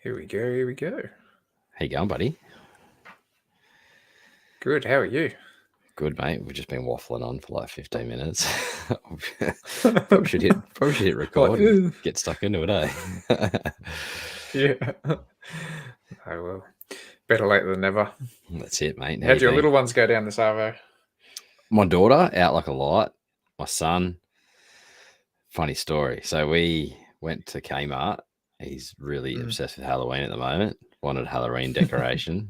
Here we go. Here we go. How you going, buddy? Good. How are you? Good, mate. We've just been waffling on for like 15 minutes. probably should hit record and get stuck into it, eh? Yeah. Oh well. Better late than never. That's it, mate. How How'd you your been? little ones go down this arvo? My daughter out like a light. My son. Funny story. So we went to Kmart. He's really obsessed with Halloween at the moment. Wanted a Halloween decoration.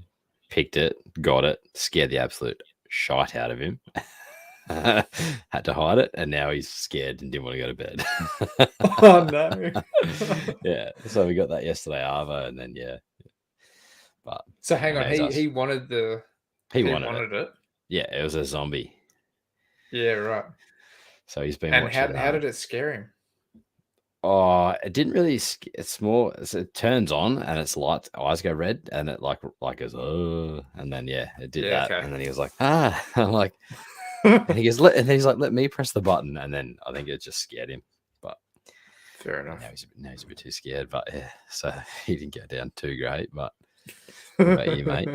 Picked it, got it, scared the absolute shite out of him. Had to hide it, and now he's scared and didn't want to go to bed. Oh no. Yeah, so we got that yesterday, Arvo, and then but So hang on, he wanted wanted it. Yeah, it was a zombie. Yeah, right. So he's been and watching. how did it scare him? Oh, it didn't really. It's more. It turns on and its lights, eyes go red, and it like goes and then it did that, okay. and then he was like I'm like, and he goes and he's like, let me press the button, and then I think it just scared him. But fair enough. Now he's a bit too scared, but yeah, so he didn't get down too great. But what about you, mate?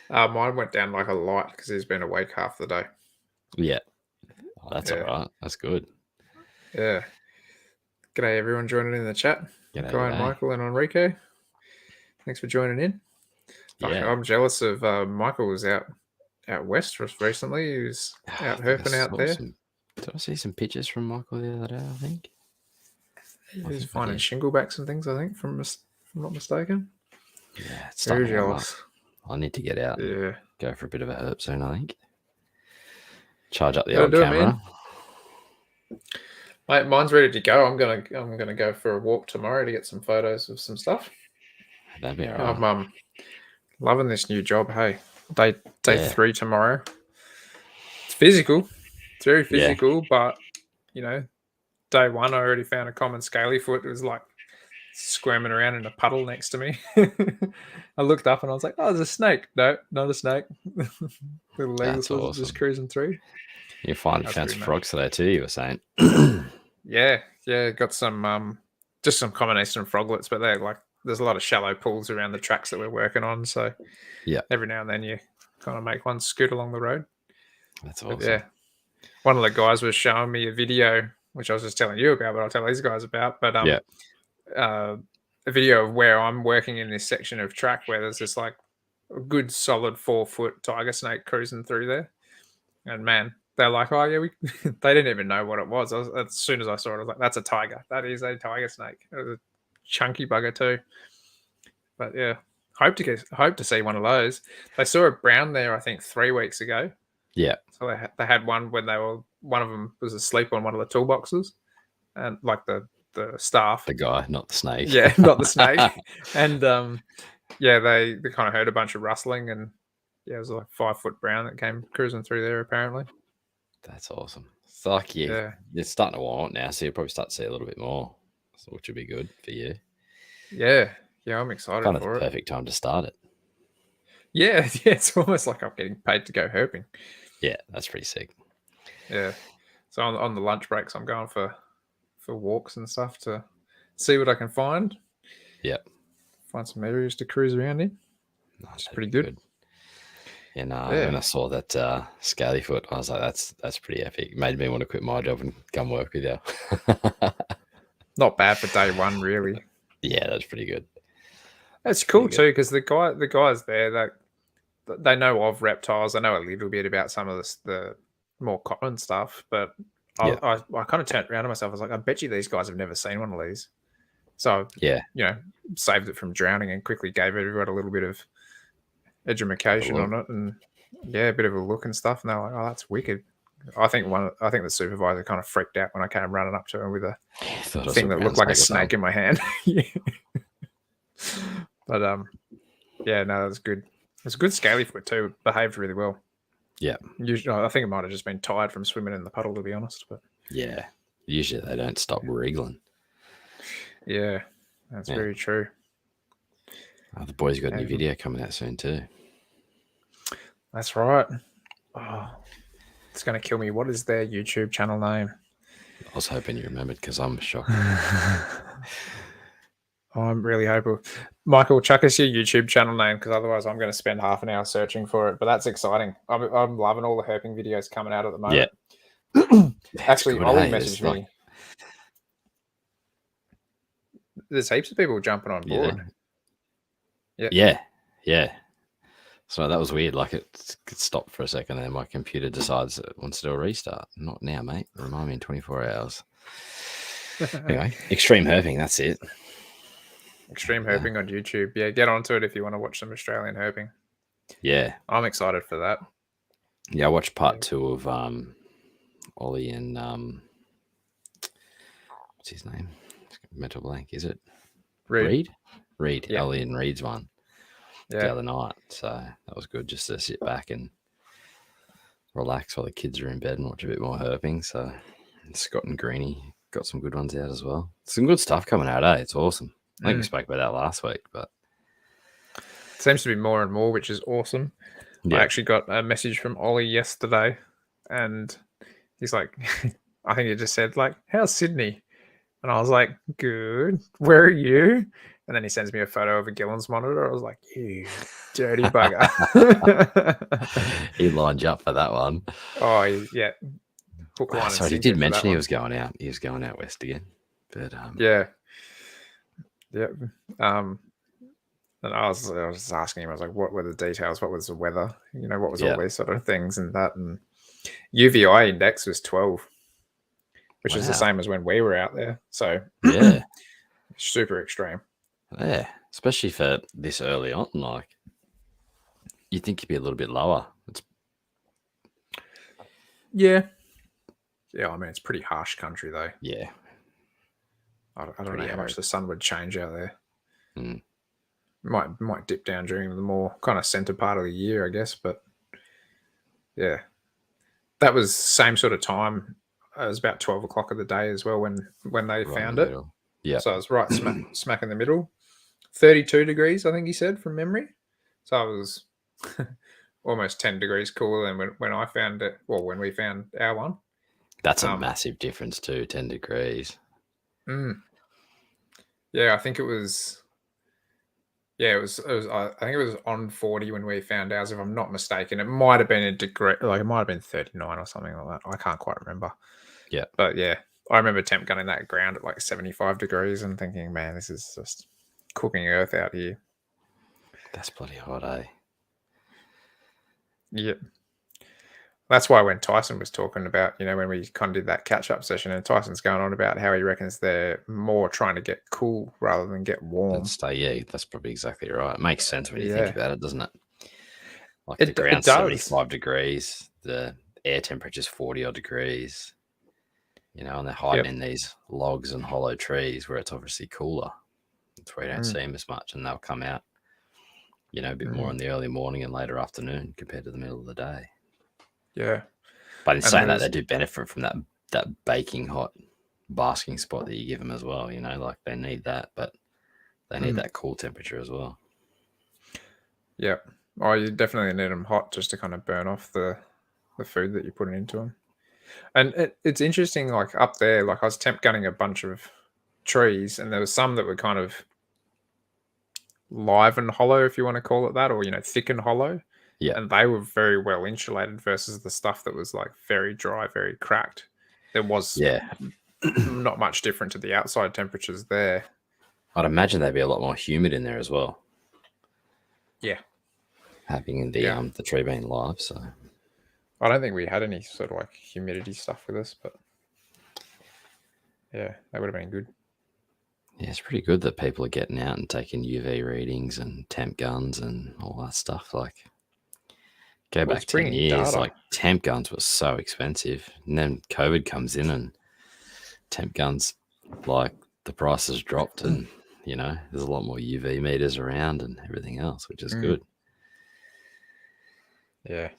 Mine went down like a light because he's been awake half the day. Yeah, that's all right. That's good. Yeah. G'day everyone joining in the chat. G'day, Guy and Michael and Enrico. Thanks for joining in. Yeah, I'm jealous of Michael was out west recently. He was out herping out there. Did I see some pictures from Michael the other day? I think he was finding shinglebacks and things. I think, if I'm not mistaken. Yeah, it's very jealous. I need to get out. Yeah, go for a bit of a herp soon. I think. Charge up the old camera. Mate, mine's ready to go. I'm gonna go for a walk tomorrow to get some photos of some stuff. That'd be all right. I'm loving this new job. Hey, day 3 tomorrow. It's physical. It's very physical, but day 1 I already found a common scaly foot. It was like squirming around in a puddle next to me. I looked up and I was like, "Oh, there's a snake." No, not a snake. Little legless was just cruising through. You found some frogs today too, you were saying. Yeah, got some just some combination of froglets, but they're like, there's a lot of shallow pools around the tracks that we're working on, so every now and then you kind of make one scoot along the road. That's awesome. But yeah, one of the guys was showing me a video, which I was just telling you about, but I'll tell these guys about. But a video of where I'm working in this section of track where there's this like a good solid 4-foot tiger snake cruising through there, and man, they're like, "Oh yeah, they didn't even know what it was." As soon as I saw it, I was like, "That's a tiger. That is a tiger snake." It was a chunky bugger too. But yeah, hope to see one of those. They saw a brown there, I think, 3 weeks ago. Yeah. So they had one when one of them was asleep on one of the toolboxes, and like the staff, the guy, not the snake. Yeah, not the snake. And they kind of heard a bunch of rustling, and it was like 5-foot brown that came cruising through there apparently. That's awesome. It's like it's starting to warm up now, so you'll probably start to see a little bit more, which would be good for you. Yeah, I'm excited for it. Kind of the perfect time to start it. Yeah, it's almost like I'm getting paid to go herping. Yeah, that's pretty sick. Yeah, so on the lunch breaks, I'm going for walks and stuff to see what I can find. Yeah, find some areas to cruise around in. It's pretty good. And when I saw that scaly foot, I was like, that's pretty epic. It made me want to quit my job and come work with you. Not bad for day 1, really. Yeah, that's pretty good. That's cool too, because the guys there, they know of reptiles. I know a little bit about some of the more common stuff, but I kind of turned around to myself. I was like, I bet you these guys have never seen one of these. So saved it from drowning and quickly gave everyone a little bit of education on it, and a bit of a look and stuff. And they're like, "Oh, that's wicked." I think the supervisor kind of freaked out when I came running up to him with a thing that looked like a snake in my hand. But no, that was good. It's a good scaly foot too. Behaved really well. Yeah. Usually, I think it might have just been tired from swimming in the puddle, to be honest. But yeah, usually they don't stop wriggling. Yeah, that's very true. The boys got a new video coming out soon too. That's right. Oh, it's going to kill me. What is their YouTube channel name? I was hoping you remembered because I'm shocked. I'm really hopeful. Michael, chuck us your YouTube channel name because otherwise I'm going to spend half an hour searching for it. But that's exciting. I'm loving all the herping videos coming out at the moment. Actually, good, Ollie hey? messaged me. There's heaps of people jumping on board. Yeah. So that was weird. Like it stopped for a second, and then my computer decides it wants to do a restart. Not now, mate. Remind me in 24 hours. Anyway, extreme herping. That's it. Extreme herping on YouTube. Yeah, get onto it if you want to watch some Australian herping. Yeah, I'm excited for that. Yeah, I watched part 2 of Ollie and what's his name? Mental blank. Is it Reed? Yeah. Ollie and Reed's one. The other night. So that was good just to sit back and relax while the kids are in bed and watch a bit more herping. So Scott and Greenie got some good ones out as well. Some good stuff coming out, eh? It's awesome. I think we spoke about that last week, but it seems to be more and more, which is awesome. I actually got a message from Ollie yesterday, and he's like, I think he just said, like, how's Sydney? And I was like, good. Where are you? And then he sends me a photo of a Gillen's monitor. I was like, you dirty bugger. He lined you up for that one. Oh, yeah. Hook, line, sorry, he did mention he was going out. He was going out west again. But yeah. And I was asking him, I was like, what were the details? What was the weather? What was all these sort of things and that? And UVI index was 12, which is the same as when we were out there. So yeah, super extreme. Yeah, especially for this early on. Like, you think you'd be a little bit lower. Yeah. I mean, it's pretty harsh country though. Yeah. I don't know how much the sun would change out there. Might dip down during the more kind of center part of the year, I guess. But yeah, that was same sort of time. It was about 12 o'clock of the day as well when they found it. Yeah. So I was right smack in the middle. 32 degrees, I think he said, from memory. So I was almost 10 degrees cooler than when I found it. Well, when we found our one. That's a massive difference too, 10 degrees. Yeah, I think it was. Yeah, it was. I think it was on 40 when we found ours, if I'm not mistaken. It might have been a degree, like it might have been 39 or something like that. I can't quite remember. Yeah. But yeah, I remember temp gunning that ground at like 75 degrees and thinking, man, this is just cooking earth out here. That's bloody hot, eh? Yep. That's why when Tyson was talking about, when we kind of did that catch-up session, and Tyson's going on about how he reckons they're more trying to get cool rather than get warm. Yeah, that's probably exactly right. It makes sense when you think about it, doesn't it? Like the ground's 75 degrees, the air temperature's 40 odd degrees, and they're hiding in these logs and hollow trees where it's obviously cooler. That's where you don't see them as much, and they'll come out, a bit more in the early morning and later afternoon compared to the middle of the day. Yeah. But in saying that, they do benefit from that baking hot basking spot that you give them as well, like they need that, but they need that cool temperature as well. Yeah. Oh, you definitely need them hot just to kind of burn off the food that you're putting into them. And it's interesting, like up there, like I was temp gunning a bunch of trees, and there was some that were kind of live and hollow, if you want to call it that, or thick and hollow. Yeah. And they were very well insulated versus the stuff that was like very dry, very cracked. There was not much different to the outside temperatures there. I'd imagine they'd be a lot more humid in there as well. Yeah. Having the tree being live, so I don't think we had any sort of like humidity stuff with us, but yeah, that would have been good. Yeah, it's pretty good that people are getting out and taking UV readings and temp guns and all that stuff. Like, go back 10 years, like temp guns were so expensive, and then COVID comes in and temp guns, like the price has dropped, and there's a lot more UV meters around and everything else, which is good. Yeah,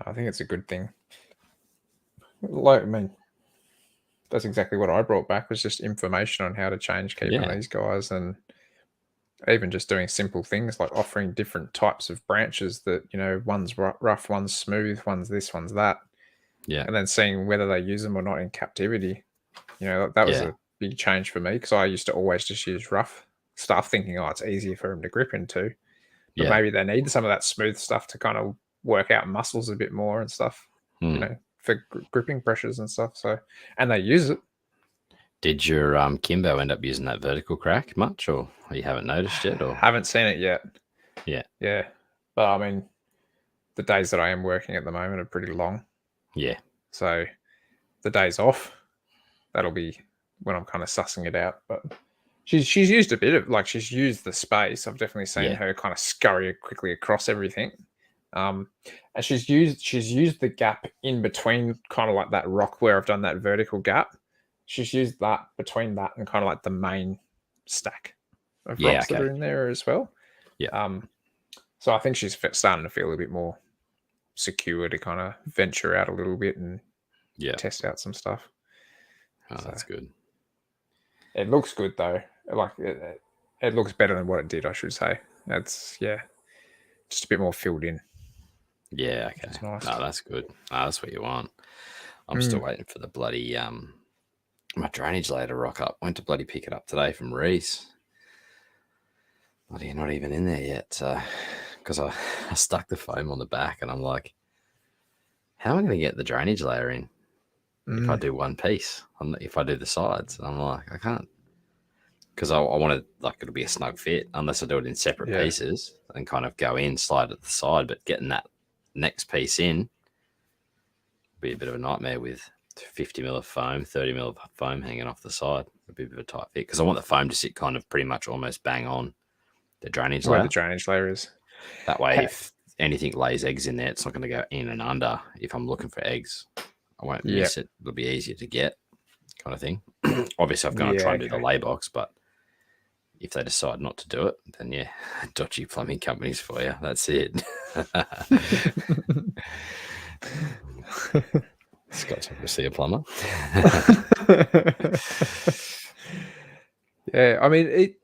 I think it's a good thing. Like, I mean, that's exactly what I brought back, was just information on how to change keep on these guys, and even just doing simple things like offering different types of branches that, one's rough, one's smooth, one's this, one's that. Yeah. And then seeing whether they use them or not in captivity. That was big change for me because I used to always just use rough stuff, thinking, oh, it's easier for them to grip into. But maybe they need some of that smooth stuff to kind of work out muscles a bit more and stuff, for gripping pressures and stuff. So, and they use it. Did your Kimbo end up using that vertical crack much, or you haven't noticed yet? Or haven't seen it yet. Yeah. But I mean, the days that I am working at the moment are pretty long. Yeah. So the days off, that'll be when I'm kind of sussing it out. But she's used a bit of, like, she's used the space. I've definitely seen her kind of scurry quickly across everything. And she's used the gap in between, kind of like that rock where I've done that vertical gap. She's used that between that and kind of like the main stack of rocks that are in there as well. Yeah. So I think she's starting to feel a bit more secure to kind of venture out a little bit and test out some stuff. Oh, so that's good. It looks good though. Like it looks better than what it did, I should say. That's just a bit more filled in. Yeah, okay. Nice. No, that's good. No, that's what you want. I'm still waiting for the bloody my drainage layer to rock up. Went to bloody pick it up today from Reese. Bloody not even in there yet. Because I stuck the foam on the back and I'm like, how am I going to get the drainage layer in if I do one piece? If I do the sides, I'm like, I can't. Because I want it, like, it'll be a snug fit unless I do it in separate pieces and kind of go in, slide at the side. But getting that next piece in would be a bit of a nightmare with 50 mil of foam, 30 mil of foam hanging off the side. It'd be a bit of a tight fit because I want the foam to sit kind of pretty much almost bang on the drainage layer. Where the drainage layer is. That way, if anything lays eggs in there, it's not going to go in and under. If I'm looking for eggs, I won't miss it. It'll be easier to get, kind of thing. Obviously, I'm going to try and do the lay box, but if they decide not to do it, then dodgy plumbing companies for you. That's it. Scott's going to see a plumber. I mean,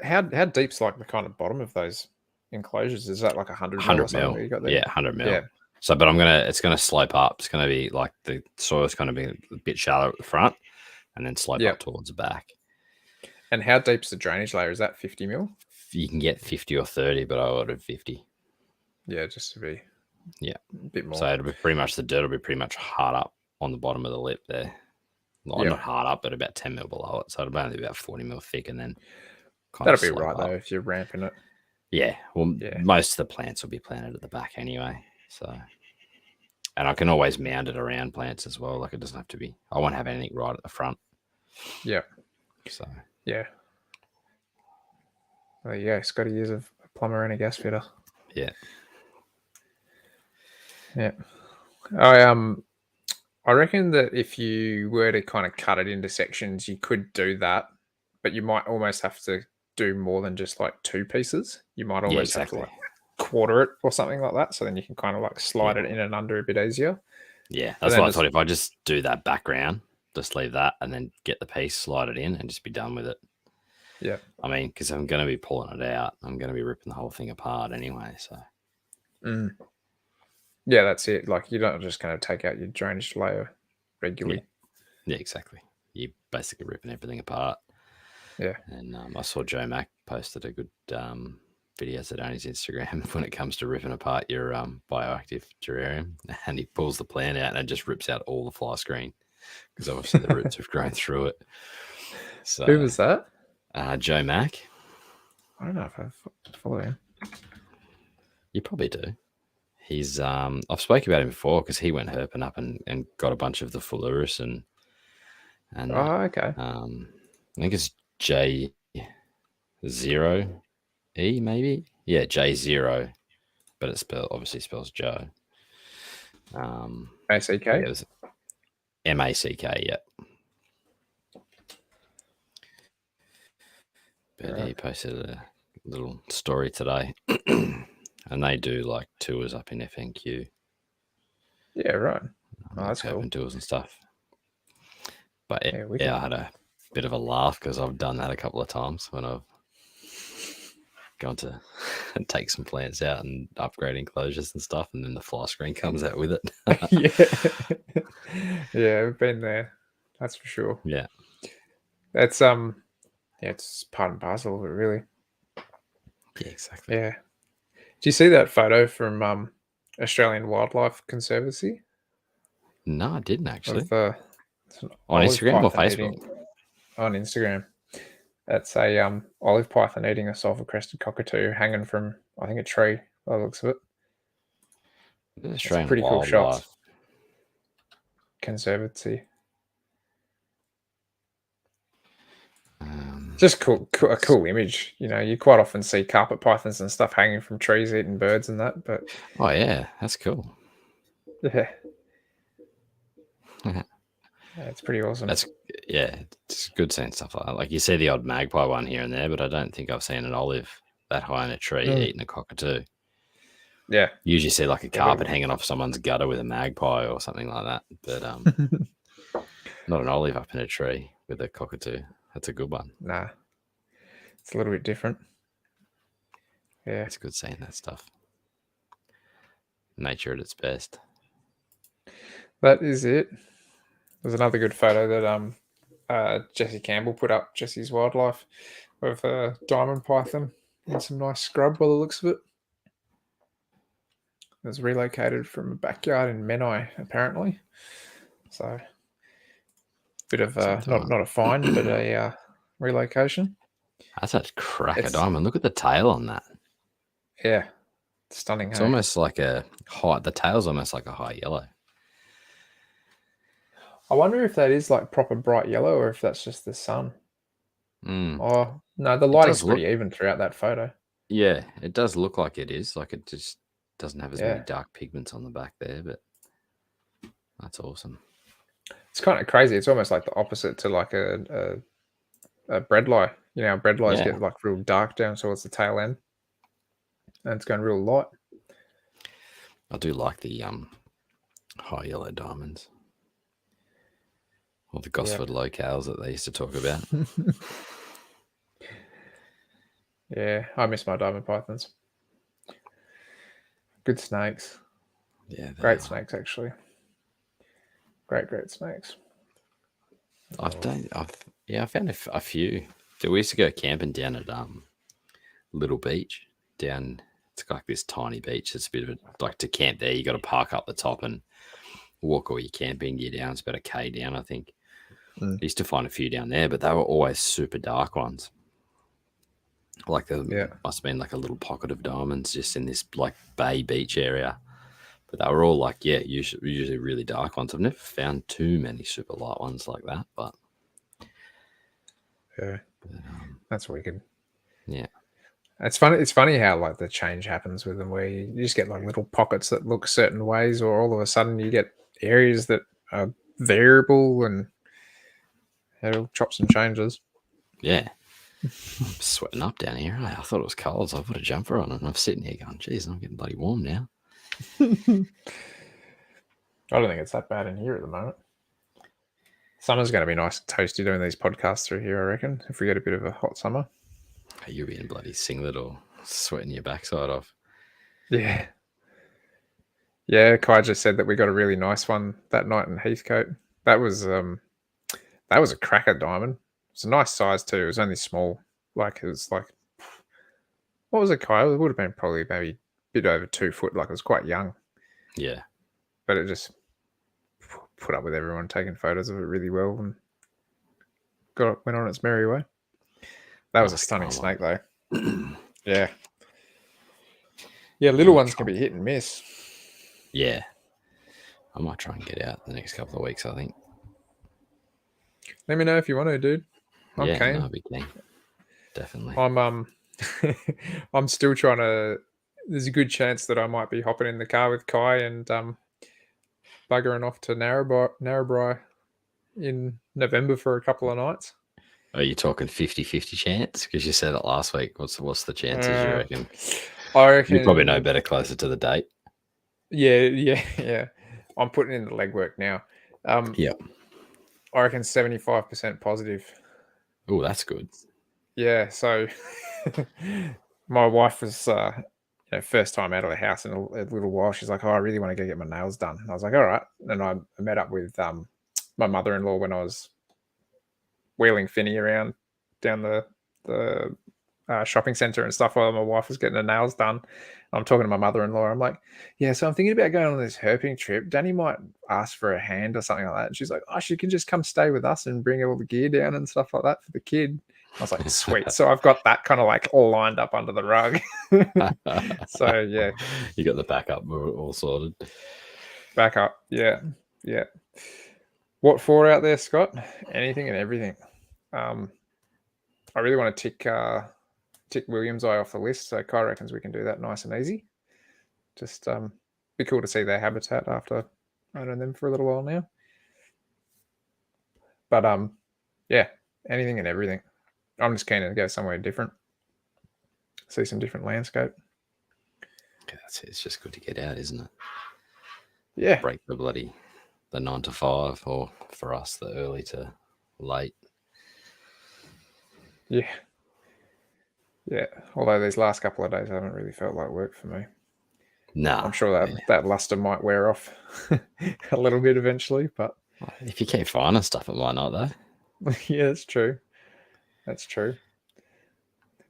how deep's like the kind of bottom of those enclosures? Is that like 100 mil? You got there? Yeah, 100 mil. Yeah. So, but it's going to slope up. It's going to be like the soil's going to be a bit shallow at the front and then slope up towards the back. And how deep's the drainage layer? Is that 50 mil? You can get 50 or 30, but I ordered 50. Yeah, just to be a bit more. So it'll be pretty much, the dirt will be pretty much hard up on the bottom of the lip there. Well, not hard up, but about 10 mil below it. So it'll only be about 40 mil thick and then that'll be right though if you're ramping it. Yeah. Well, most of the plants will be planted at the back anyway. So, and I can always mount it around plants as well. Like it doesn't have to be, I won't have anything right at the front. Yeah. So. Yeah. Well, Scotty is a plumber and a gas fitter. Yeah. Yeah. I reckon that if you were to kind of cut it into sections, you could do that, but you might almost have to do more than just like two pieces. You might almost have to like quarter it or something like that. So then you can kind of like slide it in and under a bit easier. Yeah. That's what I thought. If I just do that background, just leave that and then get the piece, slide it in and just be done with it. Yeah. I mean, because I'm going to be pulling it out. I'm going to be ripping the whole thing apart anyway. So. Yeah, that's it. Like you're not just going to take out your drainage layer regularly. Yeah, exactly. You're basically ripping everything apart. Yeah. And I saw Joe Mack posted a good video today on his Instagram when it comes to ripping apart your bioactive terrarium. And he pulls the plant out and it just rips out all the fly screen because obviously the roots have grown through it. So, who was that? Joe Mack. I don't know if I follow him. You probably do. He's I've spoken about him before because he went herping up and got a bunch of the Fullerus and okay. I think it's J0E maybe. Yeah, J0, but it obviously spells Joe. ACK? Yeah, MACK, yeah. But he posted a little story today. And they do like tours up in FNQ. Yeah, right. Oh, that's open cool. Tours and stuff. But I had a bit of a laugh because I've done that a couple of times when I've gone to take some plants out and upgrade enclosures and stuff, and then the fly screen comes out with it. Yeah, I've been there. That's for sure. Yeah. That's yeah, it's part and parcel of it, really. Yeah, exactly. Yeah. Do you see that photo from Australian Wildlife Conservancy No, I didn't of actually. it's an On olive Instagram or python Facebook? eating on Instagram? That's a olive python eating a sulfur crested cockatoo hanging from, I think, a tree by the looks of it. It's Australian pretty cool shots. Wildlife. Conservancy. Just a cool image. You know, you quite often see carpet pythons and stuff hanging from trees eating birds and that, but Oh yeah, that's cool. yeah, it's pretty awesome. It's good seeing stuff like that. Like you see the odd magpie one here and there, but I don't think I've seen an olive that high in a tree eating a cockatoo. Yeah. You usually see like a carpet hanging off someone's gutter with a magpie or something like that, but not an olive up in a tree with a cockatoo. That's a good one. Nah, it's a little bit different. Yeah, it's good seeing that stuff. Nature at its best. That is it. There's another good photo that Jesse Campbell put up, Jesse's Wildlife, of a diamond python in some nice scrub by the looks of it. It was relocated from a backyard in Menai, apparently. So, bit of not a find, but a relocation. That's a cracker diamond. Look at the tail on that. Yeah, stunning. It's almost like the tail's almost like a high yellow. I wonder if that is like proper bright yellow or if that's just the sun. Oh, no, the lighting's pretty even throughout that photo. Yeah, it does look like it is. Like it just doesn't have as many dark pigments on the back there, but that's awesome. It's kind of crazy. It's almost like the opposite to like a breadlie. You know, breadlies get like real dark down towards the tail end, and it's going real light. I do like the high yellow diamonds, or the Gosford locales that they used to talk about. Yeah, I miss my diamond pythons. Good snakes. Yeah, great snakes actually. Great snakes. I found a few. We used to go camping down at Little Beach down. It's like this tiny beach. It's a bit of like to camp there. You got to park up the top and walk all your camping gear down. It's about a K down, I think. I used to find a few down there, but they were always super dark ones. Like must have been like a little pocket of diamonds just in this like bay beach area. But they were all like, usually really dark ones. I've never found too many super light ones like that, but that's wicked. Yeah, it's funny. It's funny how like the change happens with them, where you just get like little pockets that look certain ways, or all of a sudden you get areas that are variable, and it'll chops and changes. Yeah. I'm sweating up down here. I thought it was cold, so I put a jumper on, and I'm sitting here going, "Geez, I'm getting bloody warm now." I don't think it's that bad in here at the moment. Summer's going to be nice and toasty doing these podcasts through here, I reckon, if we get a bit of a hot summer. You'll be in bloody singlet or sweating your backside off. Yeah. Yeah, Kai just said that we got a really nice one that night in Heathcote. That was a cracker diamond. It's a nice size too. It was only small. Like it was like, what was it, Kai? It would have been probably maybe a bit over 2 foot. Like it was quite young. Yeah. But it just put up with everyone taking photos of it really well and went on its merry way. That was a stunning snake though. Yeah. Yeah, little ones can be hit and miss. Yeah. I might try and get out the next couple of weeks, I think. Let me know if you want to, dude. I'm keen. No, I'll be keen. Definitely. I'm still trying to. There's a good chance that I might be hopping in the car with Kai and buggering off to Narrabri in November for a couple of nights. Are you talking 50-50 chance? Because you said it last week. What's the chances, you reckon? I reckon you probably know better closer to the date. Yeah. I'm putting in the legwork now. Yeah. I reckon 75% positive. Oh, that's good. Yeah, so my wife was first time out of the house in a little while. She's like, "Oh, I really want to go get my nails done." And I was like, "All right." And I met up with my mother-in-law when I was wheeling Finny around down the shopping center and stuff while my wife was getting her nails done. I'm talking to my mother-in-law. I'm like, yeah, so I'm thinking about going on this herping trip. Danny might ask for a hand or something like that. And she's like, oh, she can just come stay with us and bring all the gear down and stuff like that for the kid. I was like, sweet. So I've got that kind of like all lined up under the rug. So yeah, you got the backup all sorted. Backup, yeah. What for out there, Scott? Anything and everything. I really want to tick Williams Eye off the list. So Kai reckons we can do that nice and easy. Just be cool to see their habitat after owning them for a little while now. But yeah, anything and everything. I'm just keen to go somewhere different, see some different landscape. Okay, that's it. It's just good to get out, isn't it? Yeah. Break the 9 to 5, or for us, the early to late. Yeah. Although these last couple of days haven't really felt like work for me. No, I'm sure that luster might wear off a little bit eventually, but if you keep finding stuff, it might not, though. Yeah, that's true. I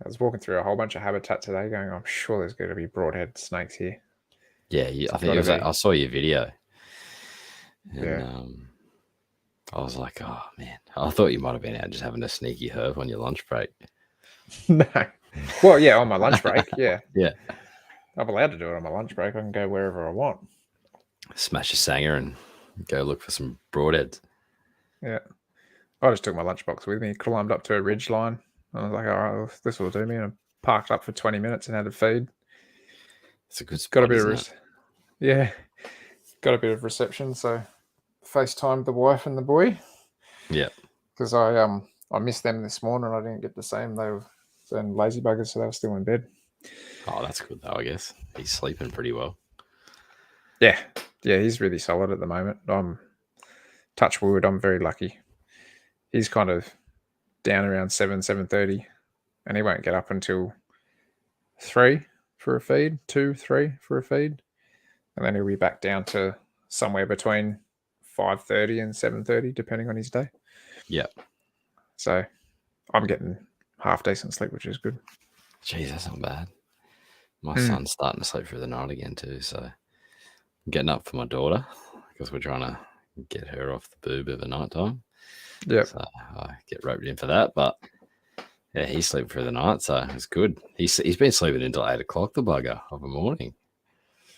was walking through a whole bunch of habitat today, going, I'm sure there's going to be broadhead snakes here. Yeah, I think it was. I saw your video. And, yeah. I was like, oh man, I thought you might have been out just having a sneaky herb on your lunch break. No. Well, yeah, on my lunch break, yeah. Yeah. I'm allowed to do it on my lunch break. I can go wherever I want. Smash a sanger and go look for some broadheads. Yeah. I just took my lunchbox with me, climbed up to a ridge line. I was like, all right, well, this will do me. And I parked up for 20 minutes and had a feed. It's a good spot, got a bit of yeah, got a bit of reception. So FaceTimed the wife and the boy. Yeah. Because I missed them this morning. I didn't get to see them. They were lazy buggers, so they were still in bed. Oh, that's good though, I guess. He's sleeping pretty well. Yeah, he's really solid at the moment. Touch wood, I'm very lucky. He's kind of down around 7:30, and he won't get up until 3 for a feed, 2, 3 for a feed, and then he'll be back down to somewhere between 5:30 and 7:30, depending on his day. Yeah. So I'm getting half decent sleep, which is good. Jeez, that's not bad. My son's starting to sleep through the night again too, so I'm getting up for my daughter because we're trying to get her off the boob over night time. Yeah. So I get roped in for that, but yeah, he's sleeping through the night, so it's good. He's been sleeping until 8 o'clock, the bugger, of a morning.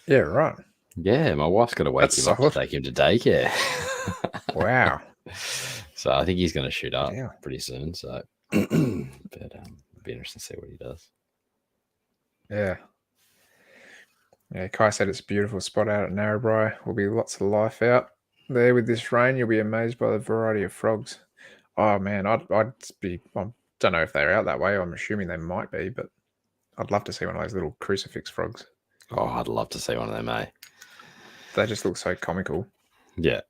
Yeah, right. Yeah, my wife's got to wake him up to take him to daycare. Wow. So I think he's going to shoot up pretty soon. So, but it'll be interesting to see what he does. Yeah. Yeah, Kai said it's a beautiful spot out at Narrabri. Will be lots of life out there with this rain. You'll be amazed by the variety of frogs. Oh man, I don't know if they're out that way. I'm assuming they might be, but I'd love to see one of those little crucifix frogs. Oh, I'd love to see one of them, eh? They just look so comical. Yeah,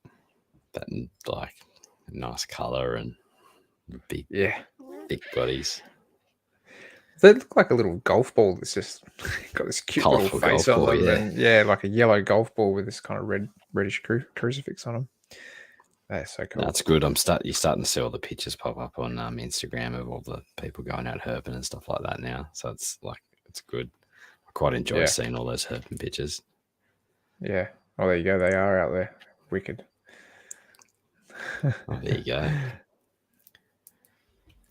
that like nice color and big, thick bodies. They look like a little golf ball that's just got this cute Colourful little face on ball, them. And like a yellow golf ball with this kind of reddish crucifix on them. That's so cool. That's good. You're starting to see all the pictures pop up on Instagram of all the people going out herping and stuff like that now. So it's good. I quite enjoy seeing all those herping pictures. Yeah. Oh, there you go. They are out there. Wicked. Oh, there you go.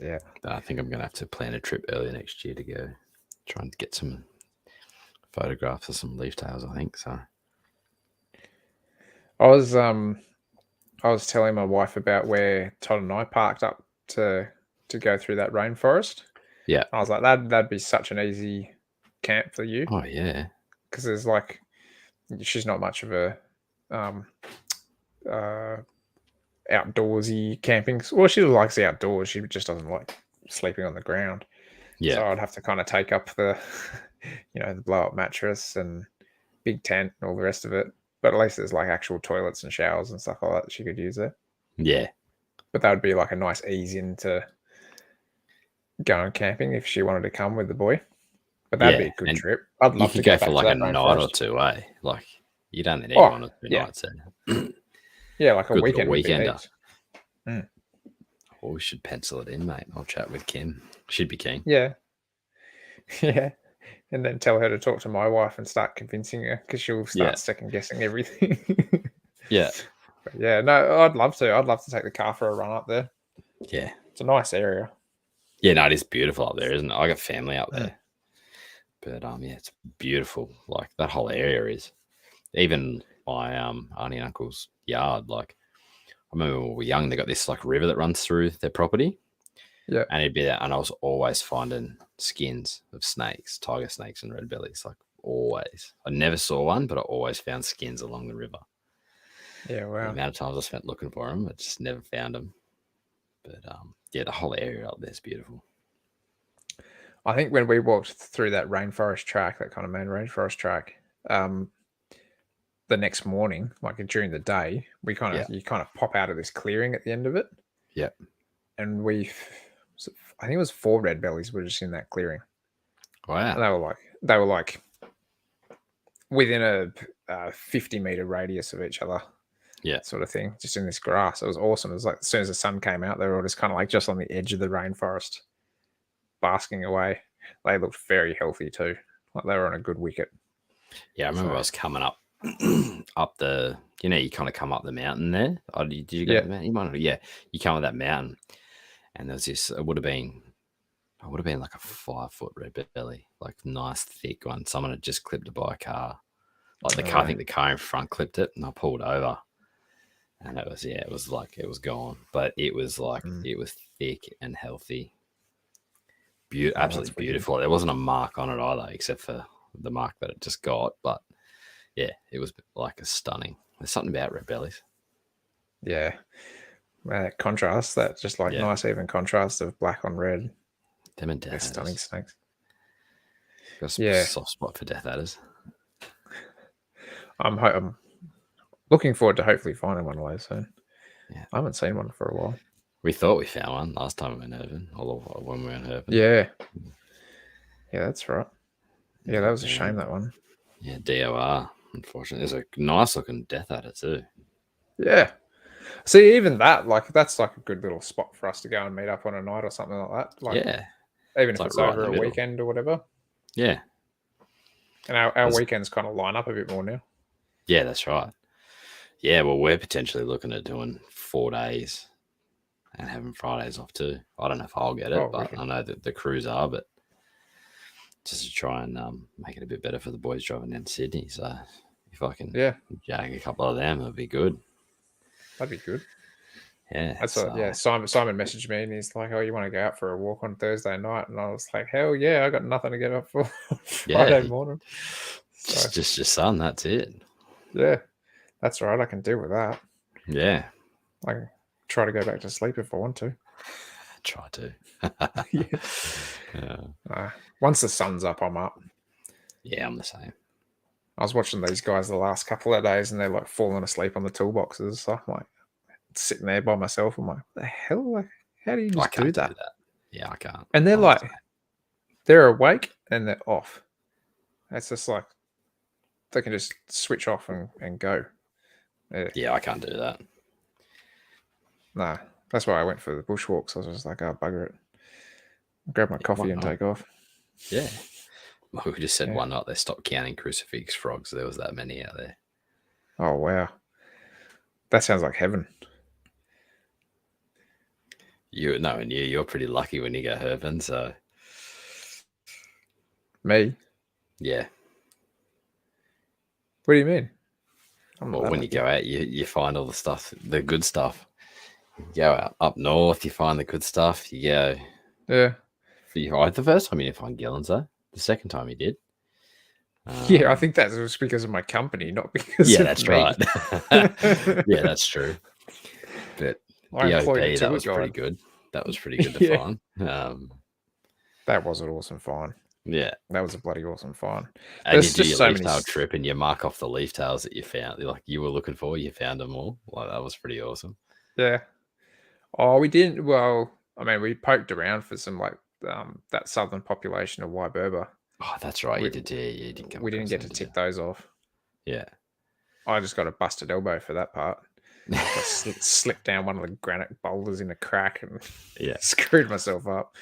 Yeah. I think I'm going to have to plan a trip early next year to go try and get some photographs of some leaf tails, I think. So I was telling my wife about where Todd and I parked up to go through that rainforest. Yeah. I was like, that'd be such an easy camp for you. Oh yeah. Because there's she's not much of a outdoorsy camping. Well, she likes the outdoors. She just doesn't like sleeping on the ground. Yeah. So I'd have to kind of take up the, the blow up mattress and big tent and all the rest of it. But at least there's like actual toilets and showers and stuff like that she could use there. Yeah. But that would be like a nice ease into going camping if she wanted to come with the boy. But that'd be a good trip. I'd love to go for like a night or two, eh? Like you don't need 1 or 2 nights there. Yeah, like a good weekend. Weekender. Well, we should pencil it in, mate. I'll chat with Kim. She'd be keen. Yeah. Yeah. And then tell her to talk to my wife and start convincing her, because she'll start second guessing everything. Yeah. But yeah, no, I'd love to. I'd love to take the car for a run up there. Yeah. It's a nice area. Yeah, no, it is beautiful up there, isn't it? I got family up there. But yeah, it's beautiful. Like that whole area is. Even my auntie and uncle's yard, like I remember when we were young, they got this like river that runs through their property. Yeah. And it'd be that, and I was always finding skins of snakes, tiger snakes and red bellies, like always. I never saw one, but I always found skins along the river. Yeah, wow. The amount of times I spent looking for them, I just never found them. But yeah, the whole area up there is beautiful. I think when we walked through that rainforest track, that kind of main rainforest track, the next morning, like during the day, you kind of pop out of this clearing at the end of it. Yeah. And I think it was 4 red bellies were just in that clearing. Wow. And they were like within a 50-meter radius of each other. Yeah. Sort of thing, just in this grass. It was awesome. It was like as soon as the sun came out, they were all just kind of like just on the edge of the rainforest, basking away. They looked very healthy too. Like they were on a good wicket. Yeah, I remember I was coming up up the, you kind of come up the mountain there. Oh, did you go to the mountain? You might have, you come up that mountain, and there was this, it would have been like a 5-foot red belly, like nice thick one. Someone had just clipped it by a car. Like the car, I think the car in front clipped it, and I pulled over. And it was like it was gone, but it was like it was thick and healthy, absolutely beautiful. There wasn't a mark on it either, except for the mark that it just got. But yeah, it was like a stunning. There's something about red bellies. Yeah, that contrast, that just like nice even contrast of black on red. Them and Death Adders. Stunning snakes. Got a soft spot for Death Adders. I'm looking forward to hopefully finding one of those soon. Yeah. I haven't seen one for a while. We thought we found one last time we went Irvine, or when we went Irvine. Yeah. Yeah, that's right. Yeah, that was a shame, that one. Yeah, DOR, unfortunately. There's a nice looking Death Adder too. Yeah. See, even that, like, that's like a good little spot for us to go and meet up on a night or something like that. Like, even if it's right over a weekend or whatever. Yeah. And our weekends kind of line up a bit more now. Yeah, that's right. Yeah, well, we're potentially looking at doing 4 days and having Fridays off too. I don't know if I'll get it, but I know that the crews are, but just to try and make it a bit better for the boys driving down to Sydney. So if I can jag a couple of them, it'd be good. That'd be good. Yeah. That's Simon messaged me and he's like, "Oh, you want to go out for a walk on Thursday night?" And I was like, "Hell yeah, I got nothing to get up for Friday morning." So, just your son, that's it. Yeah. That's right. I can deal with that. Yeah. I can try to go back to sleep if I want to. Try to. Once the sun's up, I'm up. Yeah, I'm the same. I was watching these guys the last couple of days and they're like falling asleep on the toolboxes. So I'm like sitting there by myself. I'm like, what the hell? Like, how do you just do that? Yeah, I can't. And they're they're awake and they're off. It's just like they can just switch off and go. Yeah, I can't do that. Nah, that's why I went for the bushwalks. I was just like, oh, bugger it. Grab my coffee and take off. Yeah. Well, we just said one night they stopped counting crucifix frogs. There was that many out there. Oh, wow. That sounds like heaven. You're pretty lucky when you go herping, so. Me? Yeah. What do you mean? Well, when you go out, you find all the stuff, the good stuff. You go out up north, you find the good stuff. You go. Yeah. The first time you didn't find gillons, though. The second time you did. Yeah, I think that was because of my company, not because of that's me. right. Yeah, that's true. But DOP, that was pretty good. That was pretty good to find. That was an awesome find. Yeah. That was a bloody awesome find. And you do your leaf tail trip and you mark off the leaf tails that you found. Like you were looking for, you found them all. Like that was pretty awesome. Yeah. Oh, we didn't. Well, I mean, we poked around for some like that southern population of Wyberba. Oh, that's right. You did. Yeah, you didn't. We didn't get to tick those off. Yeah. I just got a busted elbow for that part. I slipped down one of the granite boulders in a crack and Yeah. screwed myself up.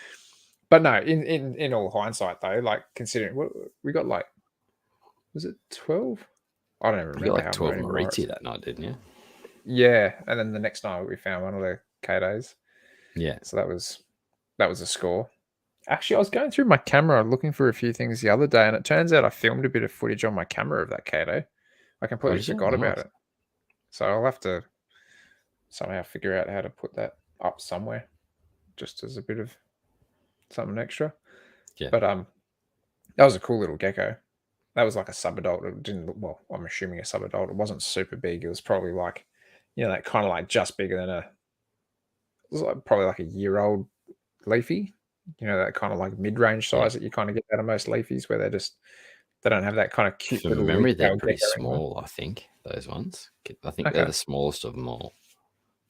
But no, in all hindsight though, like considering we got like, was it 12? I don't even You got remember like how 12 many more. Mauritii that night, didn't you? Yeah, and then the next night we found one of the Katos. Yeah. So that was a score. Actually, I was going through my camera looking for a few things the other day, and it turns out I filmed a bit of footage on my camera of that Kato. I completely did you? forgot about Nice. it. So I'll have to somehow figure out how to put that up somewhere, just as a bit of something extra. Yeah. But that was a cool little gecko. That was like a subadult. It didn't look, well, I'm assuming a subadult. It wasn't super big. It was probably like, that kind of like just bigger than it was like probably like a year old leafy. That kind of like mid-range Yeah. size that you kind of get out of most leafies, where they don't have that kind of cute From little memory, they're leaf-tailed pretty gecko anymore. small, I think, those ones. I think they're Okay. the smallest of them all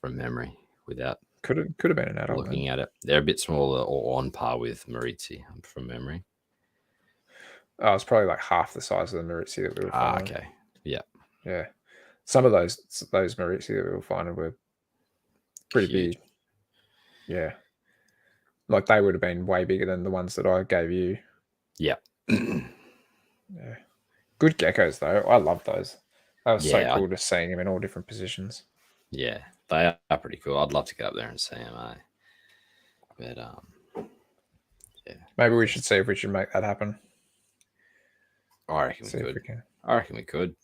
from memory without Could have been an adult. looking at it. They're a bit smaller or on par with Mauritii from memory. Oh, it's probably like half the size of the Mauritii that we were finding. Okay. Yeah. Yeah. Some of those Mauritii that we were finding were pretty Huge. big. Yeah. Like they would have been way bigger than the ones that I gave you. Yeah. Yeah. Good geckos though. I love those. That was so Yeah, cool just seeing them in all different positions. Yeah, they are pretty cool. I'd love to get up there and see them, But yeah. Maybe we should see if we should make that happen. I reckon we could. I reckon we could.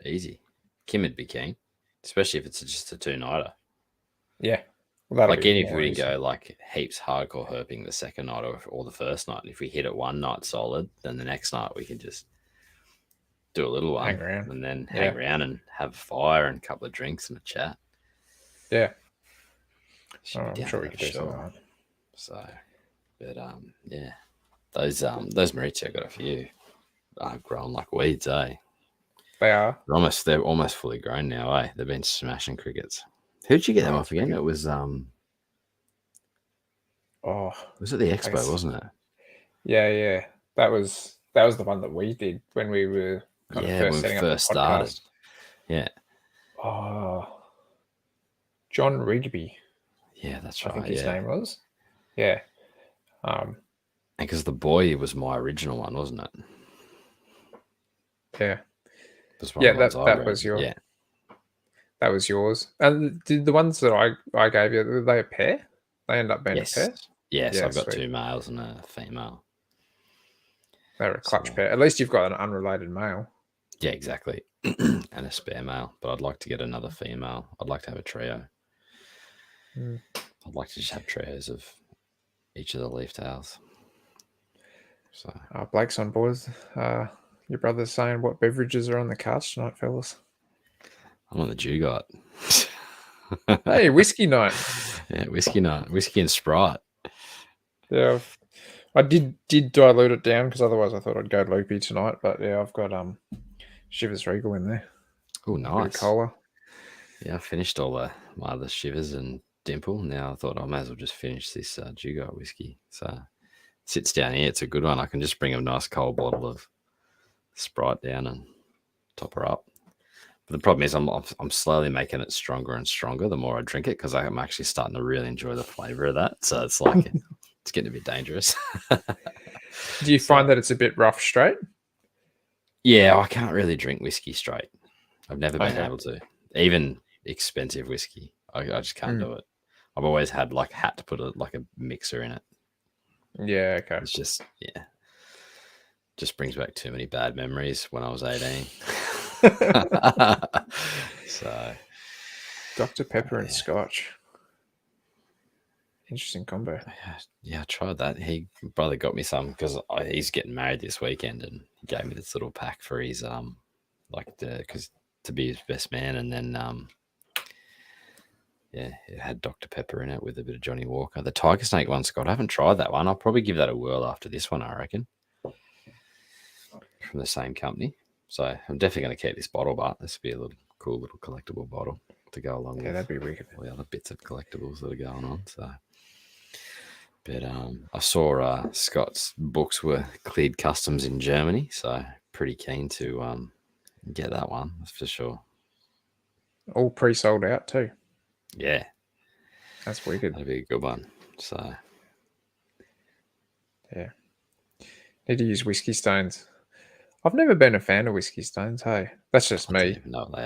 Easy. Kim would be keen, especially if it's just a 2-nighter. Yeah. Well, like even if we didn't go like heaps hardcore herping the second night or the first night, if we hit it one night solid, then the next night we can just do a little one, hang around, and then hang around and have a fire and a couple of drinks and a chat. Yeah. I'm sure we could do something. So, but yeah, those Mauritii I got a few. Grown like weeds, eh? They are. They're almost fully grown now, eh? They've been smashing crickets. Who'd you get them off again? It was was it the Expo, wasn't it? Yeah. That was the one that we did when we were first setting up the podcast. Started. Yeah. Oh, John Rigby. Yeah, that's right. I think his name was. Yeah. Because the boy was my original one, wasn't it? Yeah. That was your. Yeah. That was yours. And did the ones that I gave you, were they a pair? They end up being a pair? Yes, I've got 2 males and a female. They're a clutch pair. At least you've got an unrelated male. Yeah, exactly. And a spare male. But I'd like to get another female. I'd like to have a trio. I'd like to just have trios of each of the leaf tails. So Blake's on, boys. Your brother's saying what beverages are on the cards tonight, fellas? I'm on the Jugot. Hey, whiskey night. Yeah, whiskey night. Whiskey and Sprite. Yeah, I did dilute it down because otherwise I thought I'd go loopy tonight. But yeah, I've got Shivers Regal in there. Oh, nice. Cola. Yeah, I finished all my other Shivers and Dimple. Now I thought I may as well just finish this Jugot whiskey. So it sits down here. It's a good one. I can just bring a nice cold bottle of Sprite down and top her up. But the problem is I'm slowly making it stronger and stronger the more I drink it because I'm actually starting to really enjoy the flavor of that. So it's like it's getting a bit dangerous. Do you find that it's a bit rough straight? Yeah, I can't really drink whiskey straight. I've never been able to. Even expensive whiskey, I just can't do it. I've always had had to put a mixer in it. Yeah, okay. It's just just brings back too many bad memories when I was 18. So Dr. Pepper and Scotch. Interesting combo. Yeah, I tried that. Brother got me some because he's getting married this weekend, and he gave me this little pack for his because to be his best man, and then it had Dr. Pepper in it with a bit of Johnny Walker. The Tiger Snake one, Scott, I haven't tried that one. I'll probably give that a whirl after this one, I reckon. From the same company. So I'm definitely going to keep this bottle, but this would be a cool little collectible bottle to go along with. That'd be wicked. All the other bits of collectibles that are going on. So, but I saw Scott's books were cleared customs in Germany, so pretty keen to get that one. That's for sure. All pre-sold out too. Yeah, That's wicked. that'd be a good one. So Yeah, need to use whiskey stones. I've never been a fan of whiskey stones. Hey, that's just I don't me. even know what they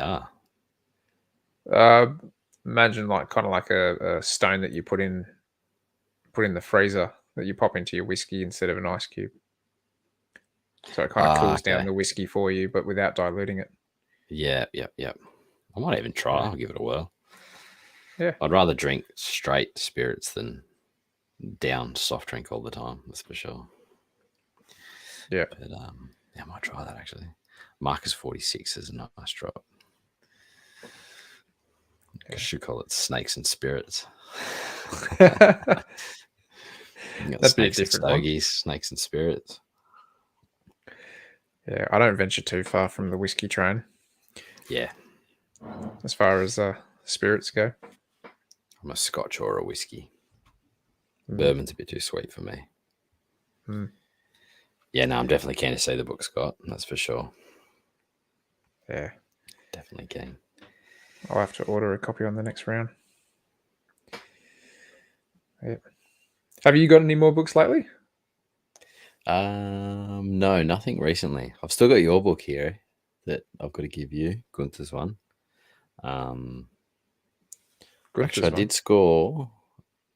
are. Imagine kind of like a stone that you put in the freezer that you pop into your whiskey instead of an ice cube. So it kind of cools down Okay. the whiskey for you, but without diluting it. Yeah. I might even try. Yeah. I'll give it a whirl. Yeah. I'd rather drink straight spirits than down soft drink all the time. That's for sure. Yeah. But I might try that actually. Marcus 46 is a nice drop. I should call it snakes and spirits. That'd Snakes be a different and one. stogies, snakes and spirits. Yeah, I don't venture too far from the whiskey train. Yeah. As far as spirits go. I'm a scotch or a whiskey. Bourbon's a bit too sweet for me. Yeah, no, I'm definitely keen to see the book, Scott. That's for sure. Yeah. Definitely keen. I'll have to order a copy on the next round. Yeah. Have you got any more books lately? No, nothing recently. I've still got your book here that I've got to give you, Gunther's one. Actually, I did score.